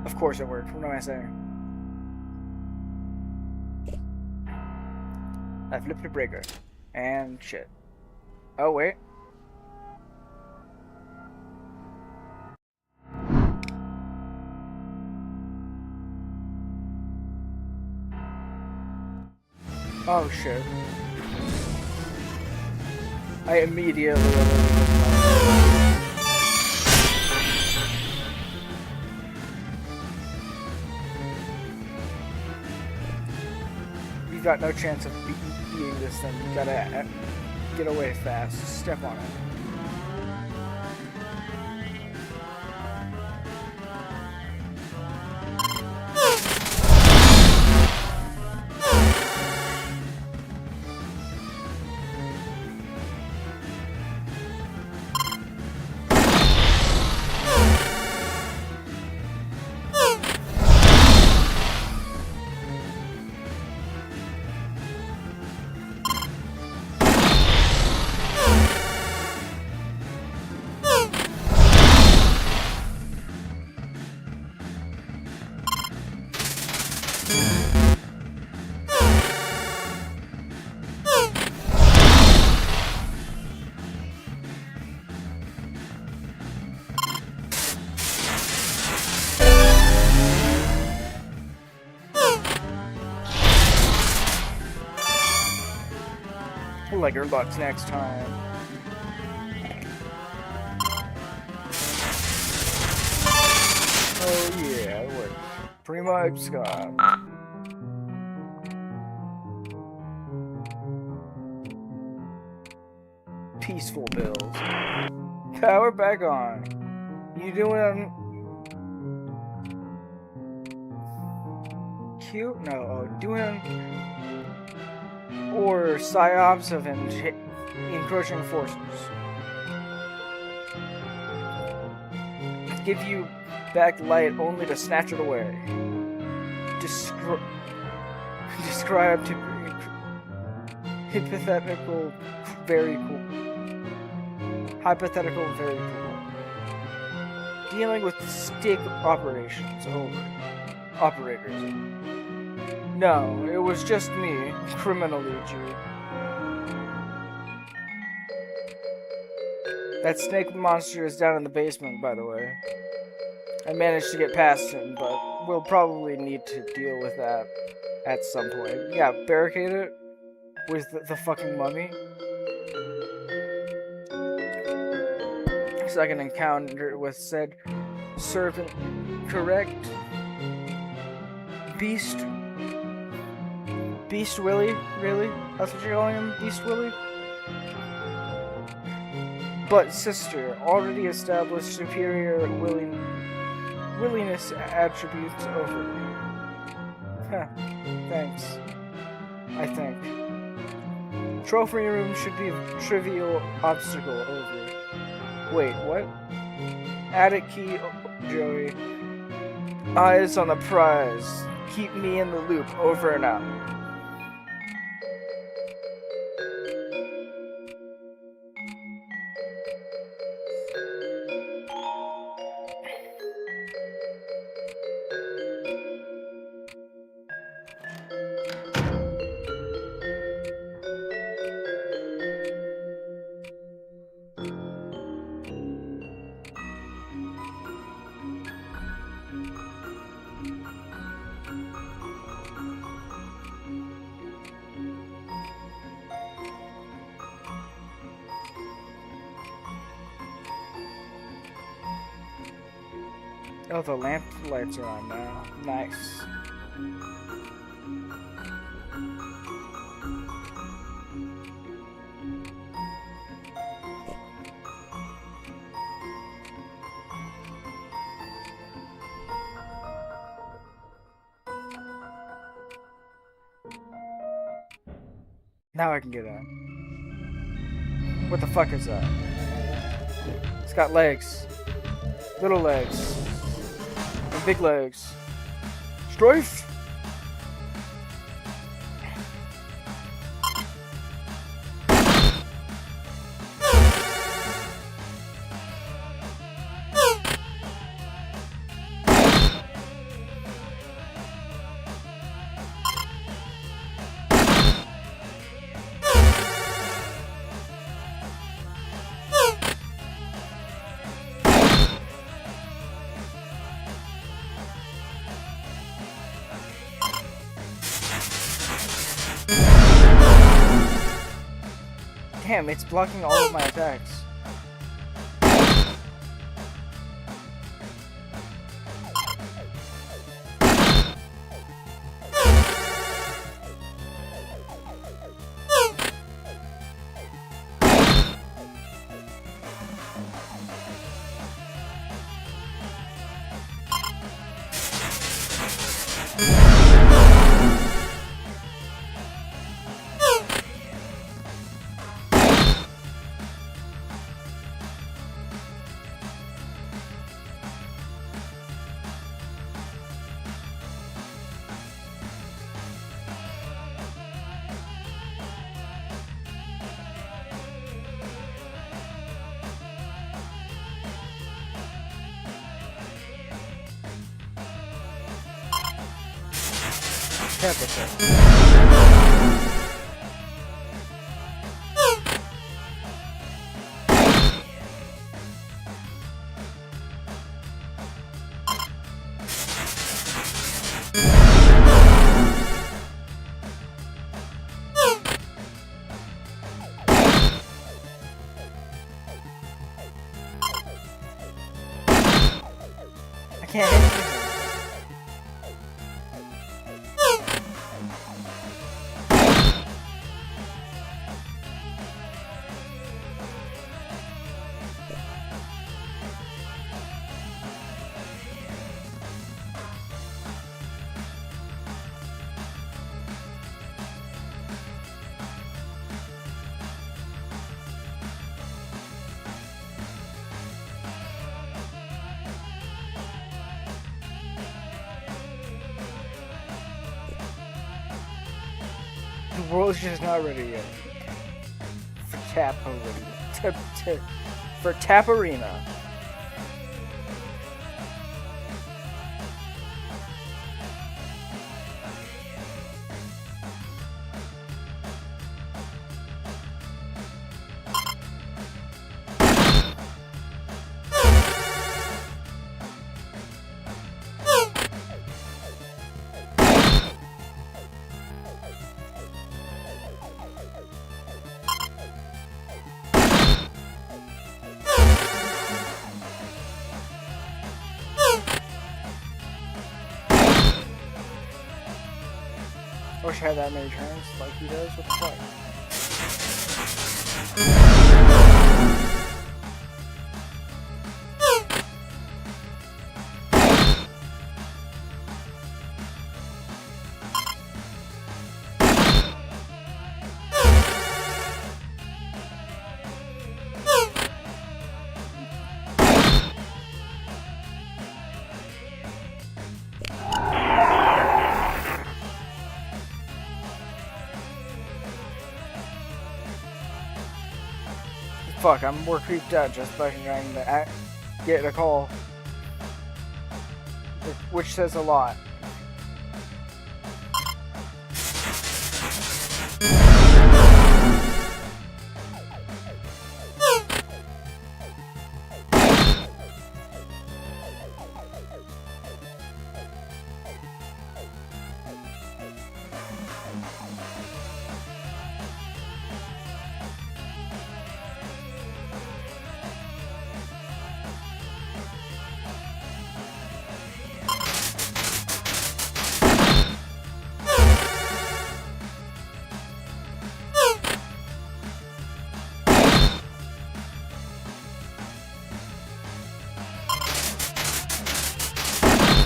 Of course it worked. What am I saying? I flipped a breaker. And shit. Oh, wait. Oh, shit. I immediately... You've got no chance of beating this thing. You gotta get away fast. Step on it. Like your luck next time. Oh yeah, it worked. Pretty much, Scott. Peaceful bills. Power back on. You doing cute? No, doing or psyops of encroaching forces. Give you back light only to snatch it away. Describe to hypothetical very cool. Hypothetical very cool. Dealing with stick operations over. Operators. No, it was just me, criminally Jew. That snake monster is down in the basement, by the way. I managed to get past him, but we'll probably need to deal with that at some point. Yeah, barricade it with the fucking mummy. Second encounter with said servant, correct? Beast Willie? Really? That's what you're calling him? Beast Willie? But sister, already established superior willingness attributes over. Huh. Thanks. I think. Trophy room should be trivial obstacle over. Wait, what? Attic key, Joey. Eyes on the prize. Keep me in the loop, over and out. Oh, the lamp lights are on now. Nice. Now I can get out. What the fuck is that? It's got legs. Little legs. And big legs. Strafe! Damn, it's blocking all of my attacks. I can't hit anything. The world's just not ready yet. For Tap Arena. For Tap Arena. I wish I had that many turns like he does. What the fuck? Fuck, I'm more creeped out just by trying to get a call. Which says a lot.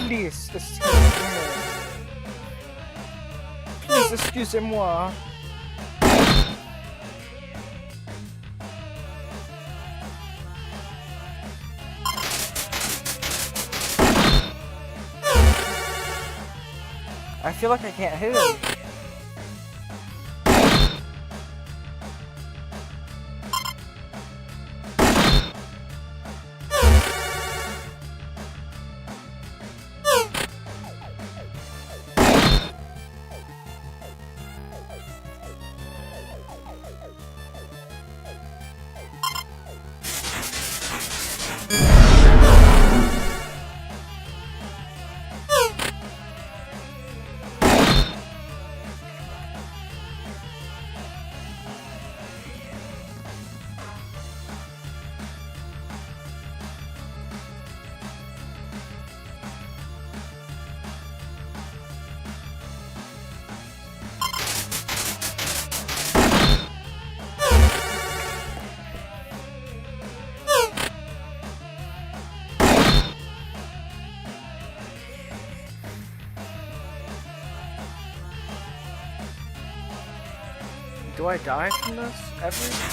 Please, please, excusez-moi. I feel like I can't hit him. Do I die from this ever?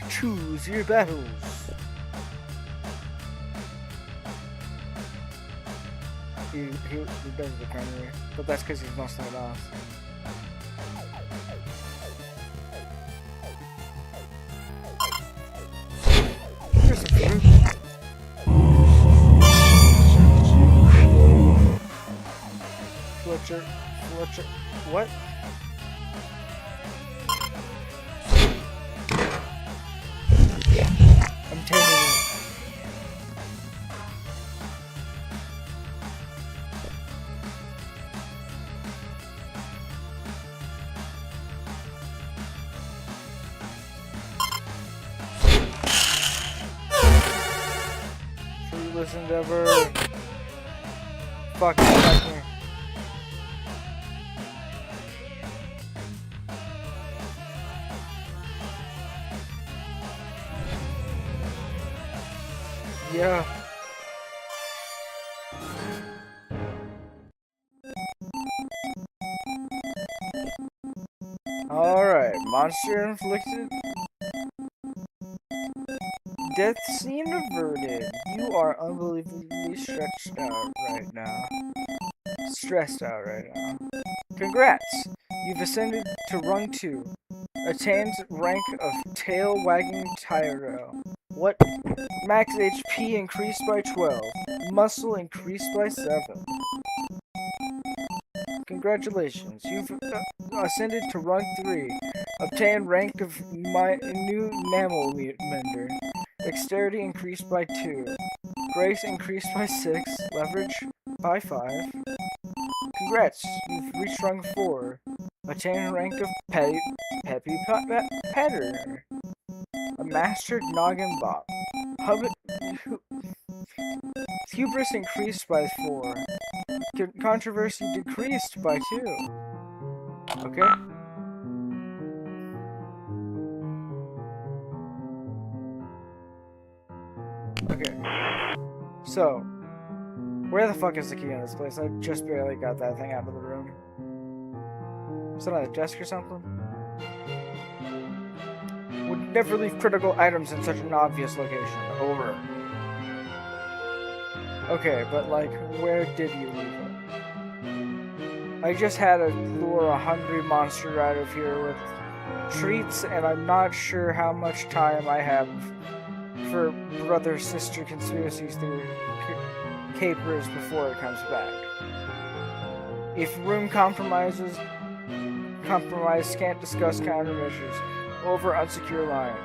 Choose your battles. He does the primary, but that's because he's mostly lost. Here's a fruit. Fletcher, what? I'm taking it. Fruitless endeavor. Fuck me. Yeah. Alright, monster inflicted. Death scene averted. You are unbelievably stressed out right now. Congrats! You've ascended to rung 2. Attained rank of tail wagging tyro. What? Max HP increased by 12. Muscle increased by 7. Congratulations, you've ascended to rung 3. Obtained rank of new mammal mender. Dexterity increased by 2. Grace increased by 6. Leverage by 5. Congrats, you've reached rung 4. Attained rank of Peppy Pattern. A mastered noggin bop. Hubris increased by 4. Controversy decreased by 2. Okay. Okay. So, where the fuck is the key in this place? I just barely got that thing out of the room. Is it on a desk or something? Would never leave critical items in such an obvious location. Over. Okay, but like, where did you leave it? I just had to lure a hungry monster out of here with treats, and I'm not sure how much time I have for brother-sister conspiracy theory capers before it comes back. If room compromise, can't discuss countermeasures. Over unsecure line.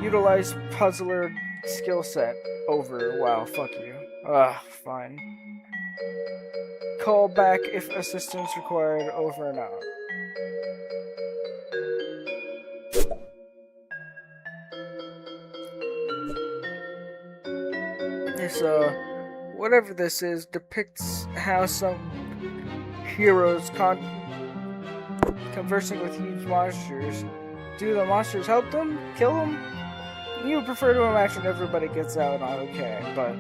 Utilize puzzler skill set. Over. Wow, fuck you. Fine. Call back if assistance required. Over and out. This, whatever this is, depicts how some heroes conversing with huge monsters. Do the monsters help them? Kill them? You would prefer to imagine everybody gets out on okay, but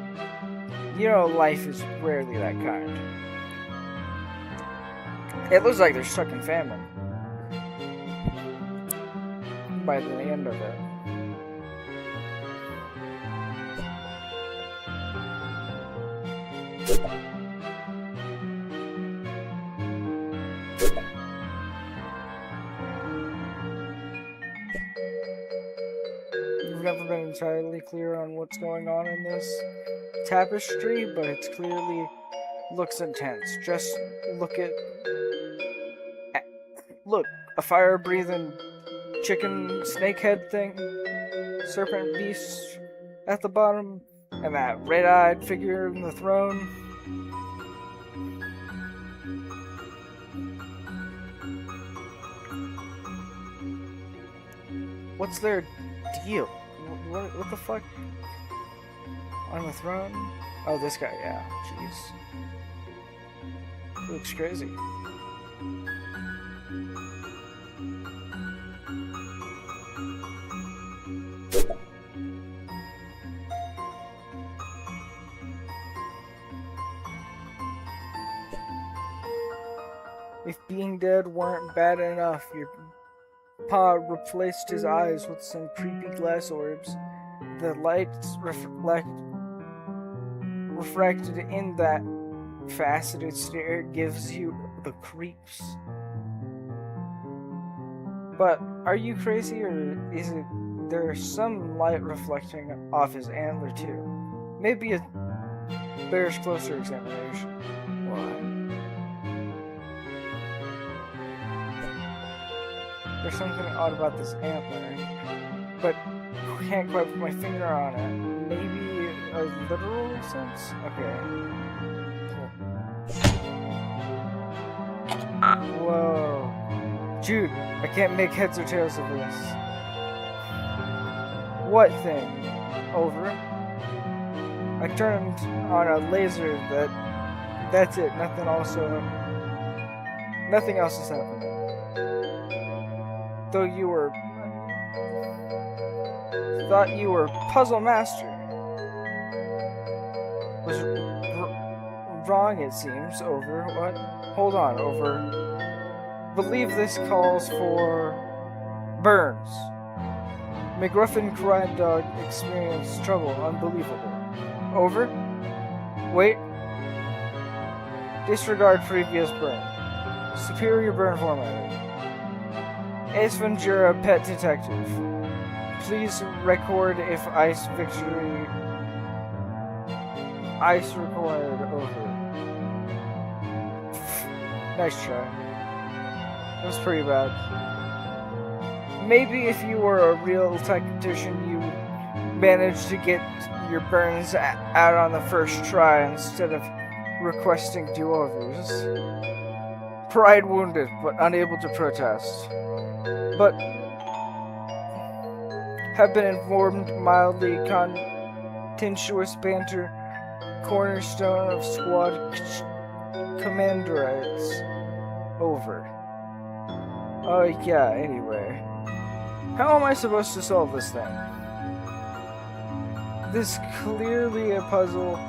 you know life is rarely that kind. It looks like they're stuck in famine by the end of it. You've never been entirely clear on what's going on in this tapestry, but it clearly looks intense. Just look at look, a fire-breathing chicken snakehead thing, serpent beast at the bottom, and that red-eyed figure in the throne. What's their deal? What the fuck? On the throne? Oh, this guy, yeah. Jeez. He looks crazy. If being dead weren't bad enough, your pa replaced his eyes with some creepy glass orbs. The lights refracted in that faceted stare gives you the creeps. But are you crazy, or is it there's some light reflecting off his antler too? Maybe it bears closer examination. Why? There's something odd about this antler, but can't quite put my finger on it. Maybe a literal sense? Okay. Whoa. Jude, I can't make heads or tails of this. What thing? Over. I turned on a laser that's it. Nothing else is happening. Though you were thought you were puzzle master. Was wrong, it seems. Over. What? Hold on. Over. Believe this calls for Burns. McGruffin crime dog experienced trouble. Unbelievable. Over. Wait. Disregard previous burn. Superior burn formatting. Ace Ventura, pet detective. Please record if ice victory. Ice required. Over. Nice try. That was pretty bad. Maybe if you were a real tactician, you managed to get your burns out on the first try instead of requesting do-overs. Pride wounded, but unable to protest. But have been informed mildly contentious banter cornerstone of squad commanderites. Over. Oh yeah, anyway. How am I supposed to solve this thing? This clearly a puzzle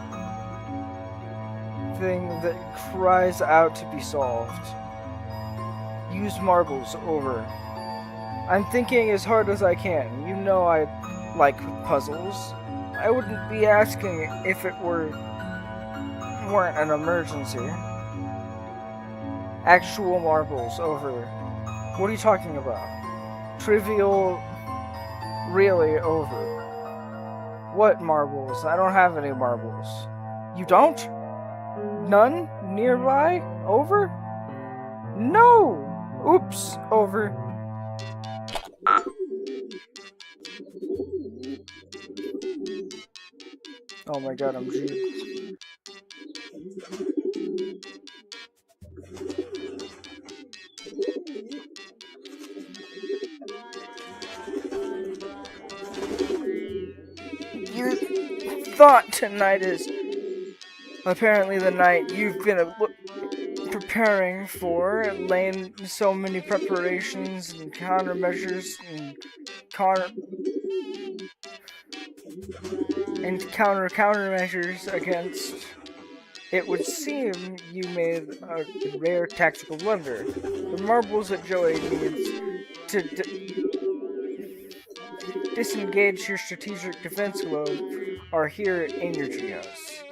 thing that cries out to be solved. Use marbles. Over. I'm thinking as hard as I can. You know I like puzzles. I wouldn't be asking if it weren't an emergency. Actual marbles. Over. What are you talking about? Trivial. Really. Over. What marbles? I don't have any marbles. You don't? None? Nearby? Over? No! Oops. Over. Oh my god, I'm Jude. You thought tonight is apparently the night you've been preparing for, laying so many preparations and countermeasures and countermeasures against. It would seem you made a rare tactical blunder. The marbles that Joey needs to disengage your strategic defense globe are here in your treehouse.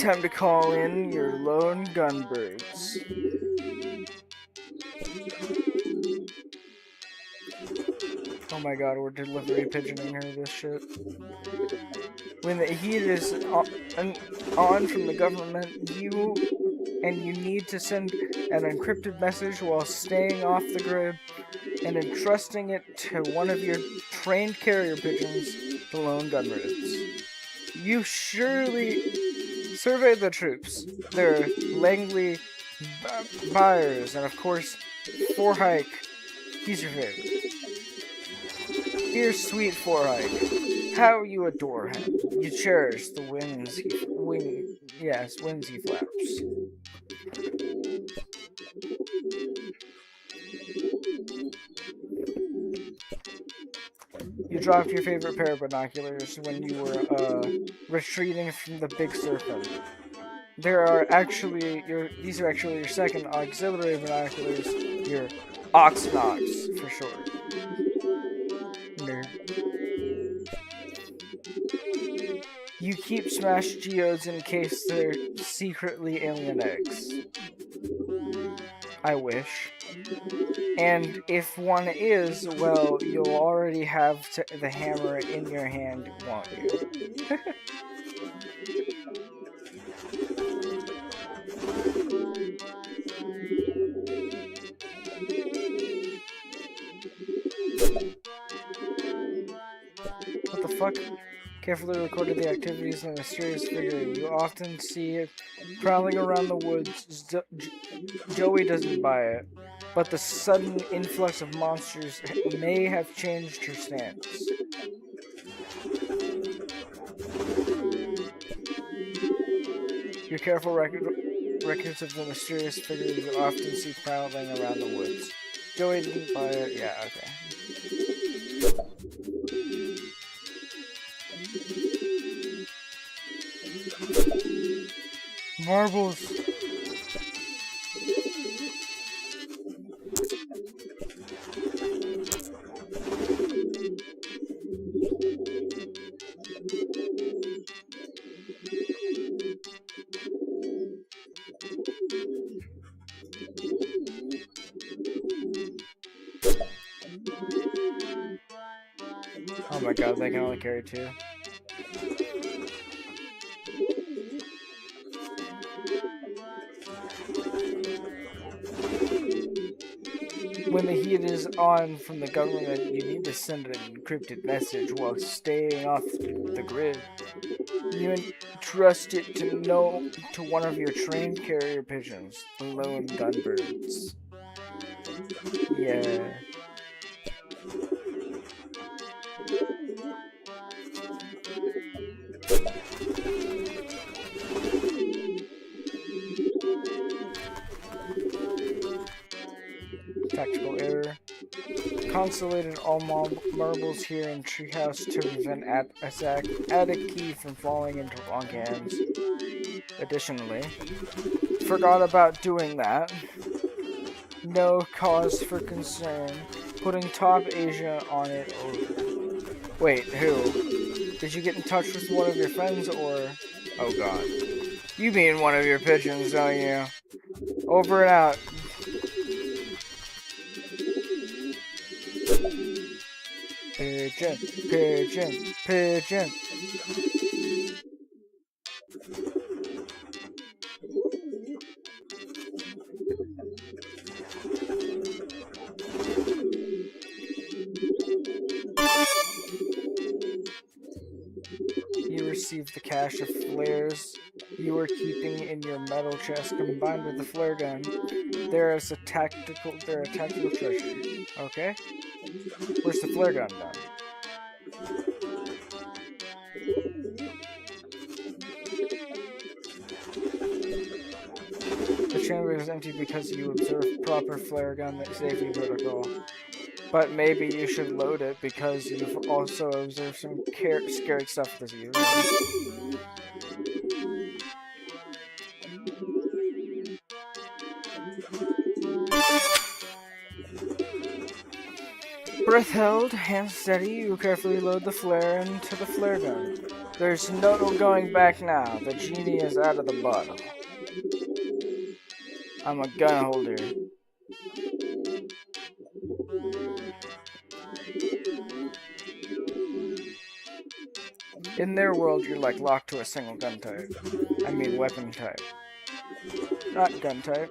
Time to call in your lone gunbirds. Oh my god, we're delivery pigeoning her this shit. When the heat is on from the government, you need to send an encrypted message while staying off the grid and entrusting it to one of your trained carrier pigeons, the lone gunbirds. You surely survey the troops. There are Langley, Byers, and of course, Forhyke. He's your favorite. Dear sweet Forhyke, how you adore him. You cherish the wings he flaps. You dropped your favorite pair of binoculars when you were retreating from the big serpent. These are actually your second auxiliary binoculars, your Oxnox for short. Nerd. You keep smashed geodes in case they're secretly alien eggs. I wish. And if one is, well, you'll already have the hammer in your hand, won't you? What the fuck? Carefully recorded the activities of a mysterious figure. You often see it prowling around the woods. Joey doesn't buy it, but the sudden influx of monsters may have changed her stance. Your careful records of the mysterious figure you often see prowling around the woods. Joey didn't buy it. Yeah, okay. Marbles. Oh my god, they can only carry 2. When the heat is on from the government, you need to send an encrypted message while staying off the grid. You entrust it to one of your trained carrier pigeons, the lone gunbirds. Yeah. Tactical error. Consolated all marbles here in Treehouse to prevent attic key from falling into wrong hands. Additionally, forgot about doing that. No cause for concern. Putting Top Asia on it over. Wait, who? Did you get in touch with one of your friends or... Oh god. You mean one of your pigeons, don't you? Over and out. Pigeon, pigeon, pigeon. You received the cache of flares you were keeping in your metal chest combined with the flare gun. They're a tactical treasure. Okay? Where's the flare gun done? The chamber is empty because you observed proper flare gun safety protocol. But maybe you should load it because you've also observed some scary stuff this year. Breath held, hands steady, you carefully load the flare into the flare gun. There's no going back now. The genie is out of the bottle. I'm a gun holder. In their world, you're like locked to a single gun type. I mean weapon type. Not gun type.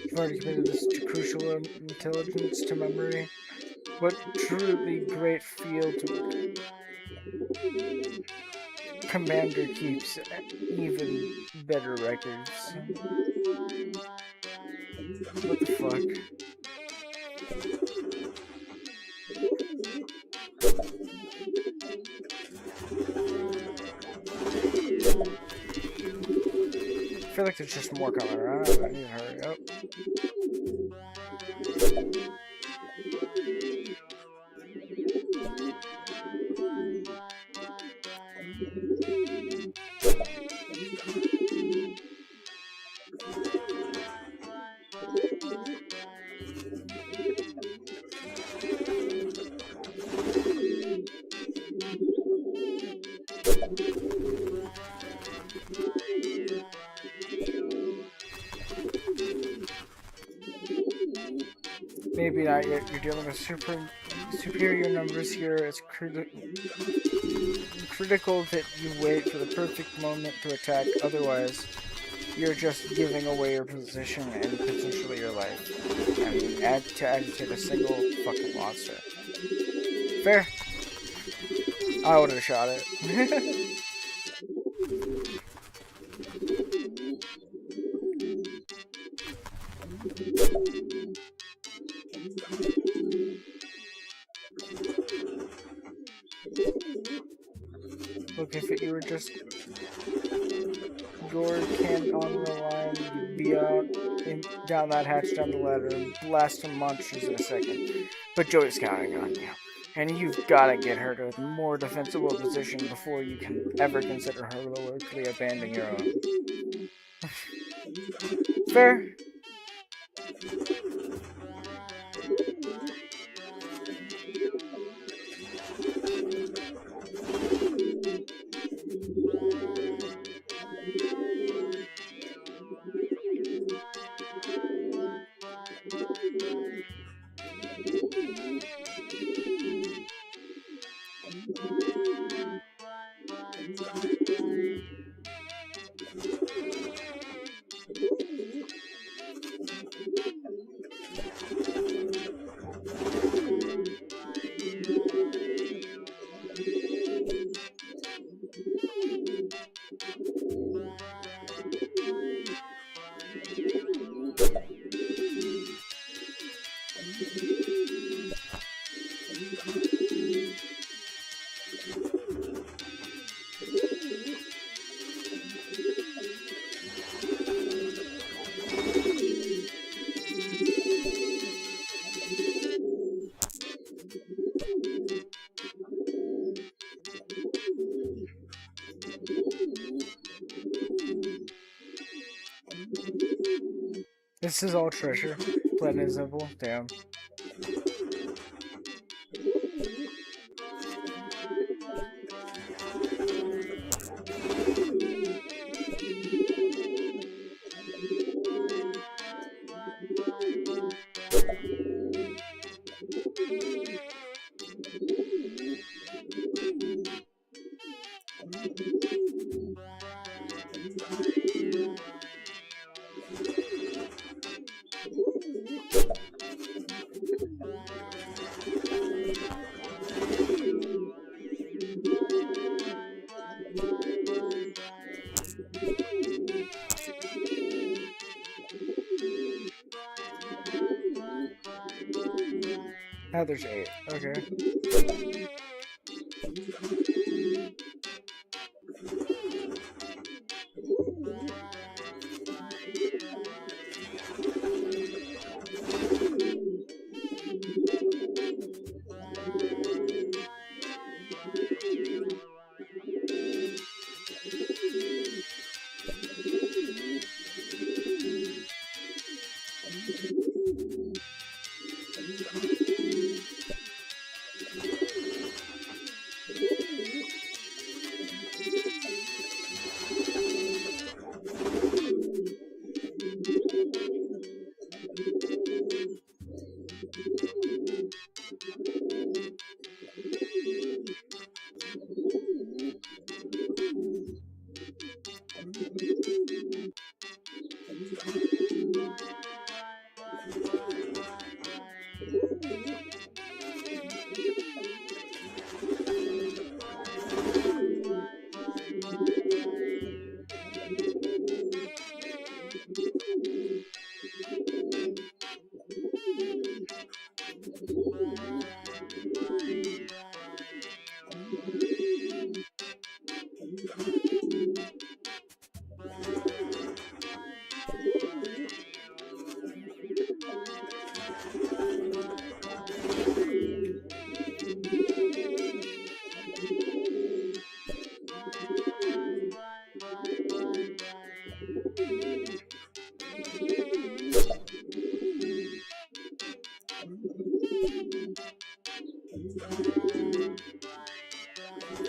You've already committed this to crucial intelligence to memory. What truly great field commander keeps even better records. What the fuck? I feel like there's just more coming around. I need to hurry up. Maybe not yet. You're dealing with superior numbers here. It's critical that you wait for the perfect moment to attack. Otherwise, you're just giving away your position and potentially your life. I mean, agitate a single fucking monster. Fair. I would have shot it. Look, if you were just your can on the line, you'd be out down that hatch down the ladder and blast some monsters in a second. But Joey's counting on you. And you've got to get her to a more defensible position before you can ever consider heroically abandoning your own. Fair. This is all treasure. Plain and simple. Damn. Ah, there's 8. Okay.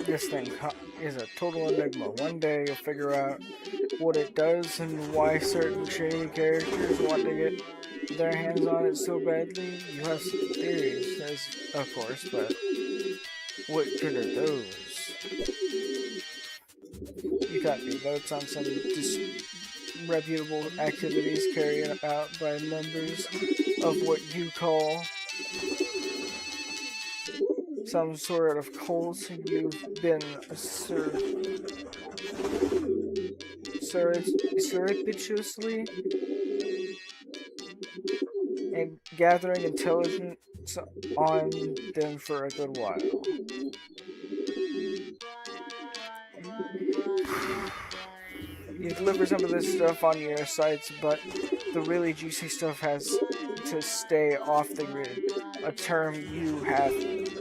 This thing is a total enigma. One day you'll figure out what it does and why certain shady characters want to get their hands on it so badly. You have some theories, of course, but what good are those? You got me notes on some disreputable activities carried out by members of what you call some sort of cult. You've been surreptitiously and gathering intelligence on them for a good while. You deliver some of this stuff on your sites, but the really juicy stuff has to stay off the grid, a term you have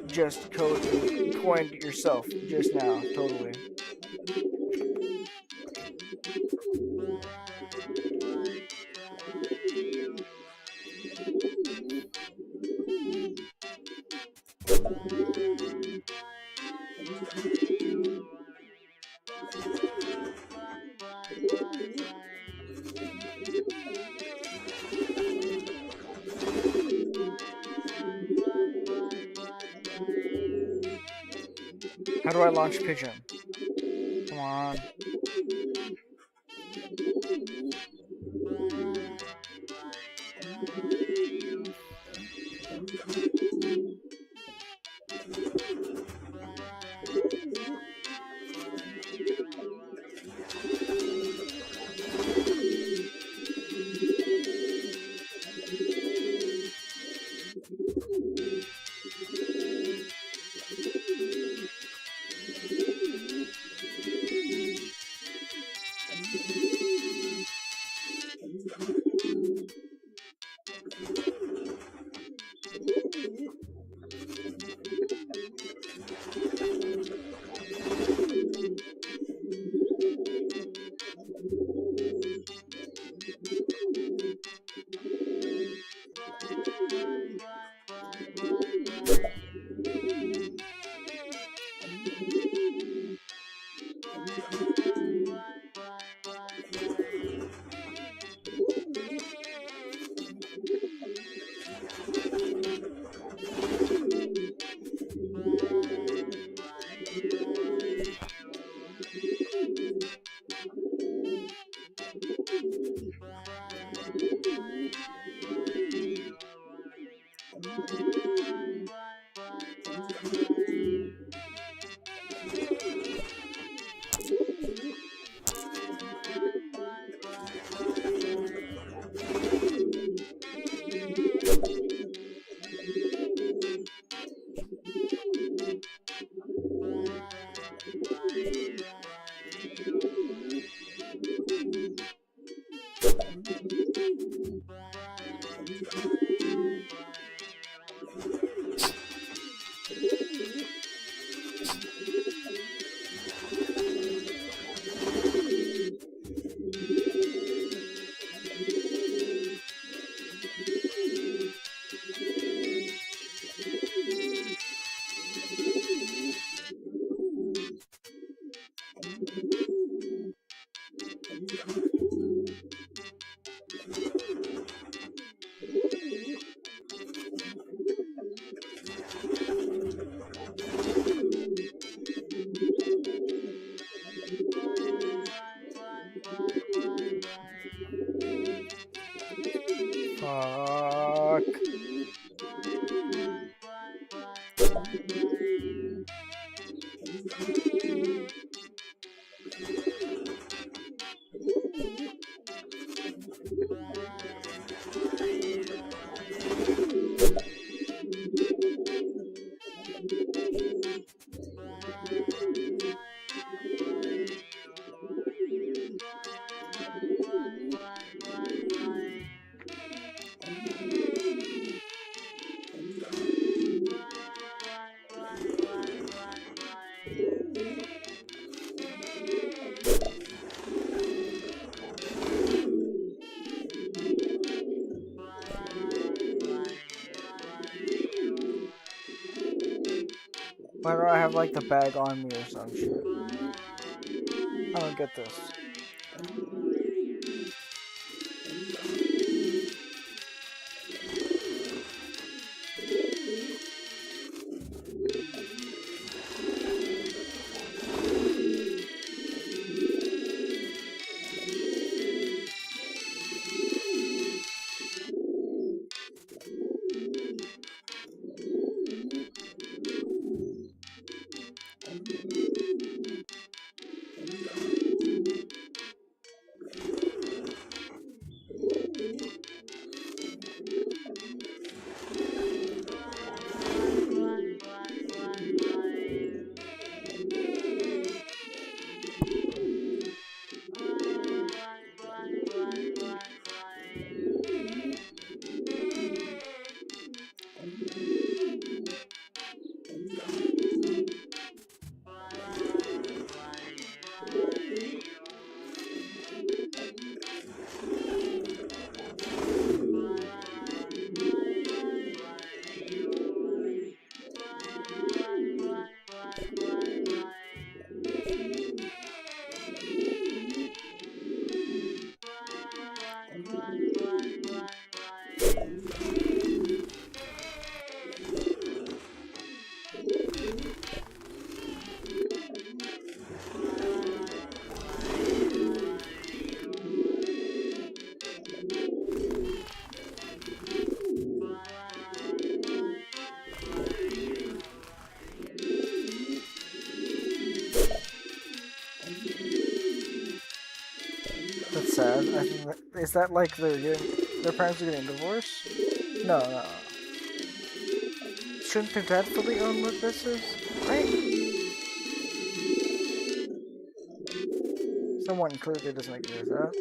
just coined yourself just now, totally. How do I launch Pigeon? Come on. Why do I have like the bag on me or some shit? I don't get this. That's sad. I think is that like their parents are getting divorced? No, no. Shouldn't their dad fully own what this is? Right? Someone clearly doesn't agree with that.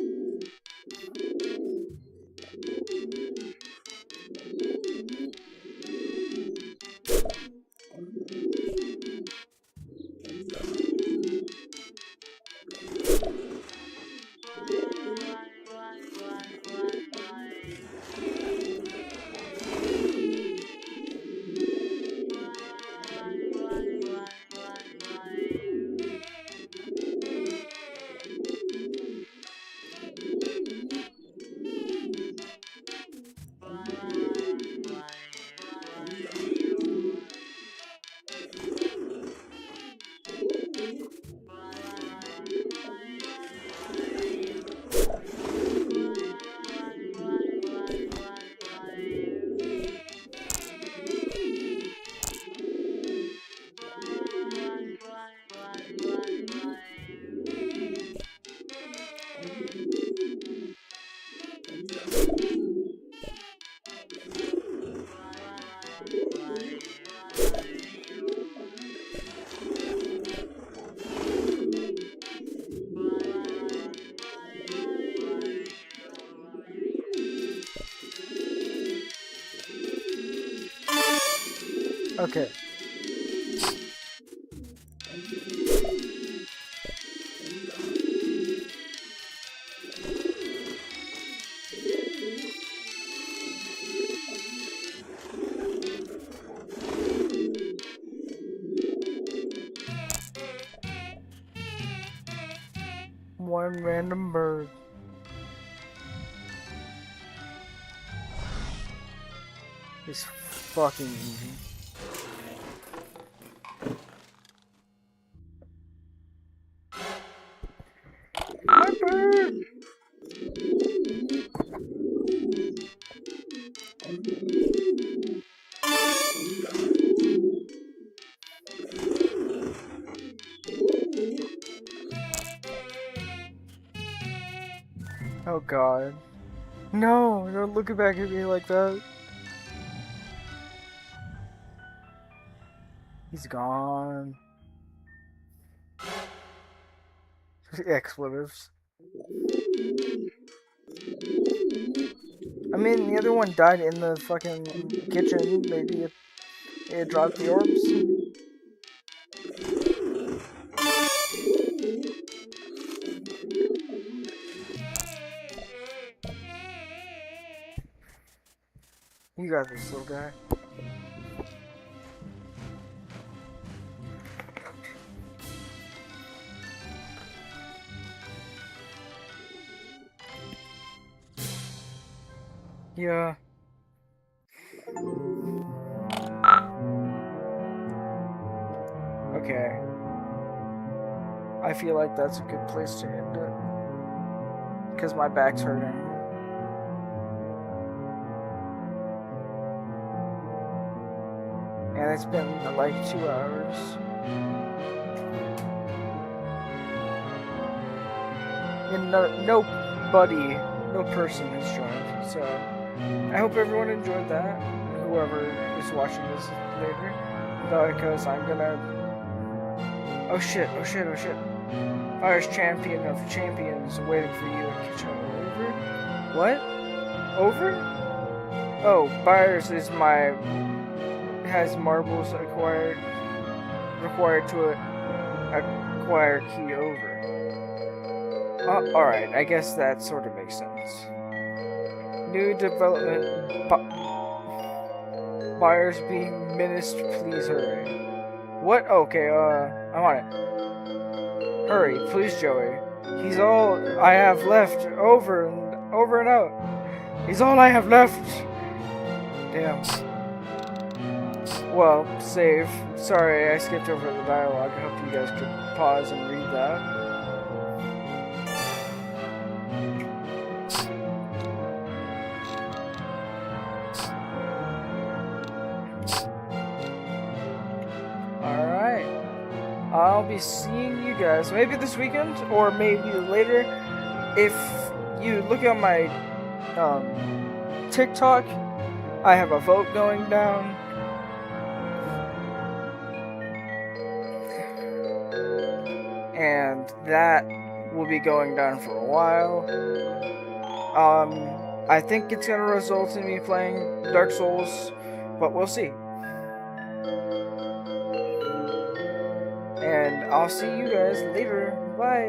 Okay. One random bird. It's fucking easy. My bird! Oh god. No, don't look back at me like that. He's gone. Expletives. I mean, the other one died in the fucking kitchen. Maybe it dropped the orbs. You got this, little guy. Yeah. Okay. I feel like that's a good place to end it. Because my back's hurting. And it's been like 2 hours. And no person has joined. So I hope everyone enjoyed that. Whoever is watching this later. Because I'm gonna... Oh shit. Fire's champion of champions waiting for you in kitchen. Over? What? Over? Oh, Byers is my... has marbles required to acquire key over. Alright, I guess that sort of makes sense. New development. Buyers being menaced, please hurry. What? Okay, I'm on it. Hurry, please, Joey. He's all I have left. Over and out. He's all I have left. Damn. Well, save. Sorry, I skipped over the dialogue. I hope you guys could pause and read that. Alright. I'll be seeing you guys maybe this weekend or maybe later. If you look at my TikTok, I have a vote going down. And that will be going down for a while. I think it's gonna result in me playing Dark Souls, but we'll see. And I'll see you guys later. Bye.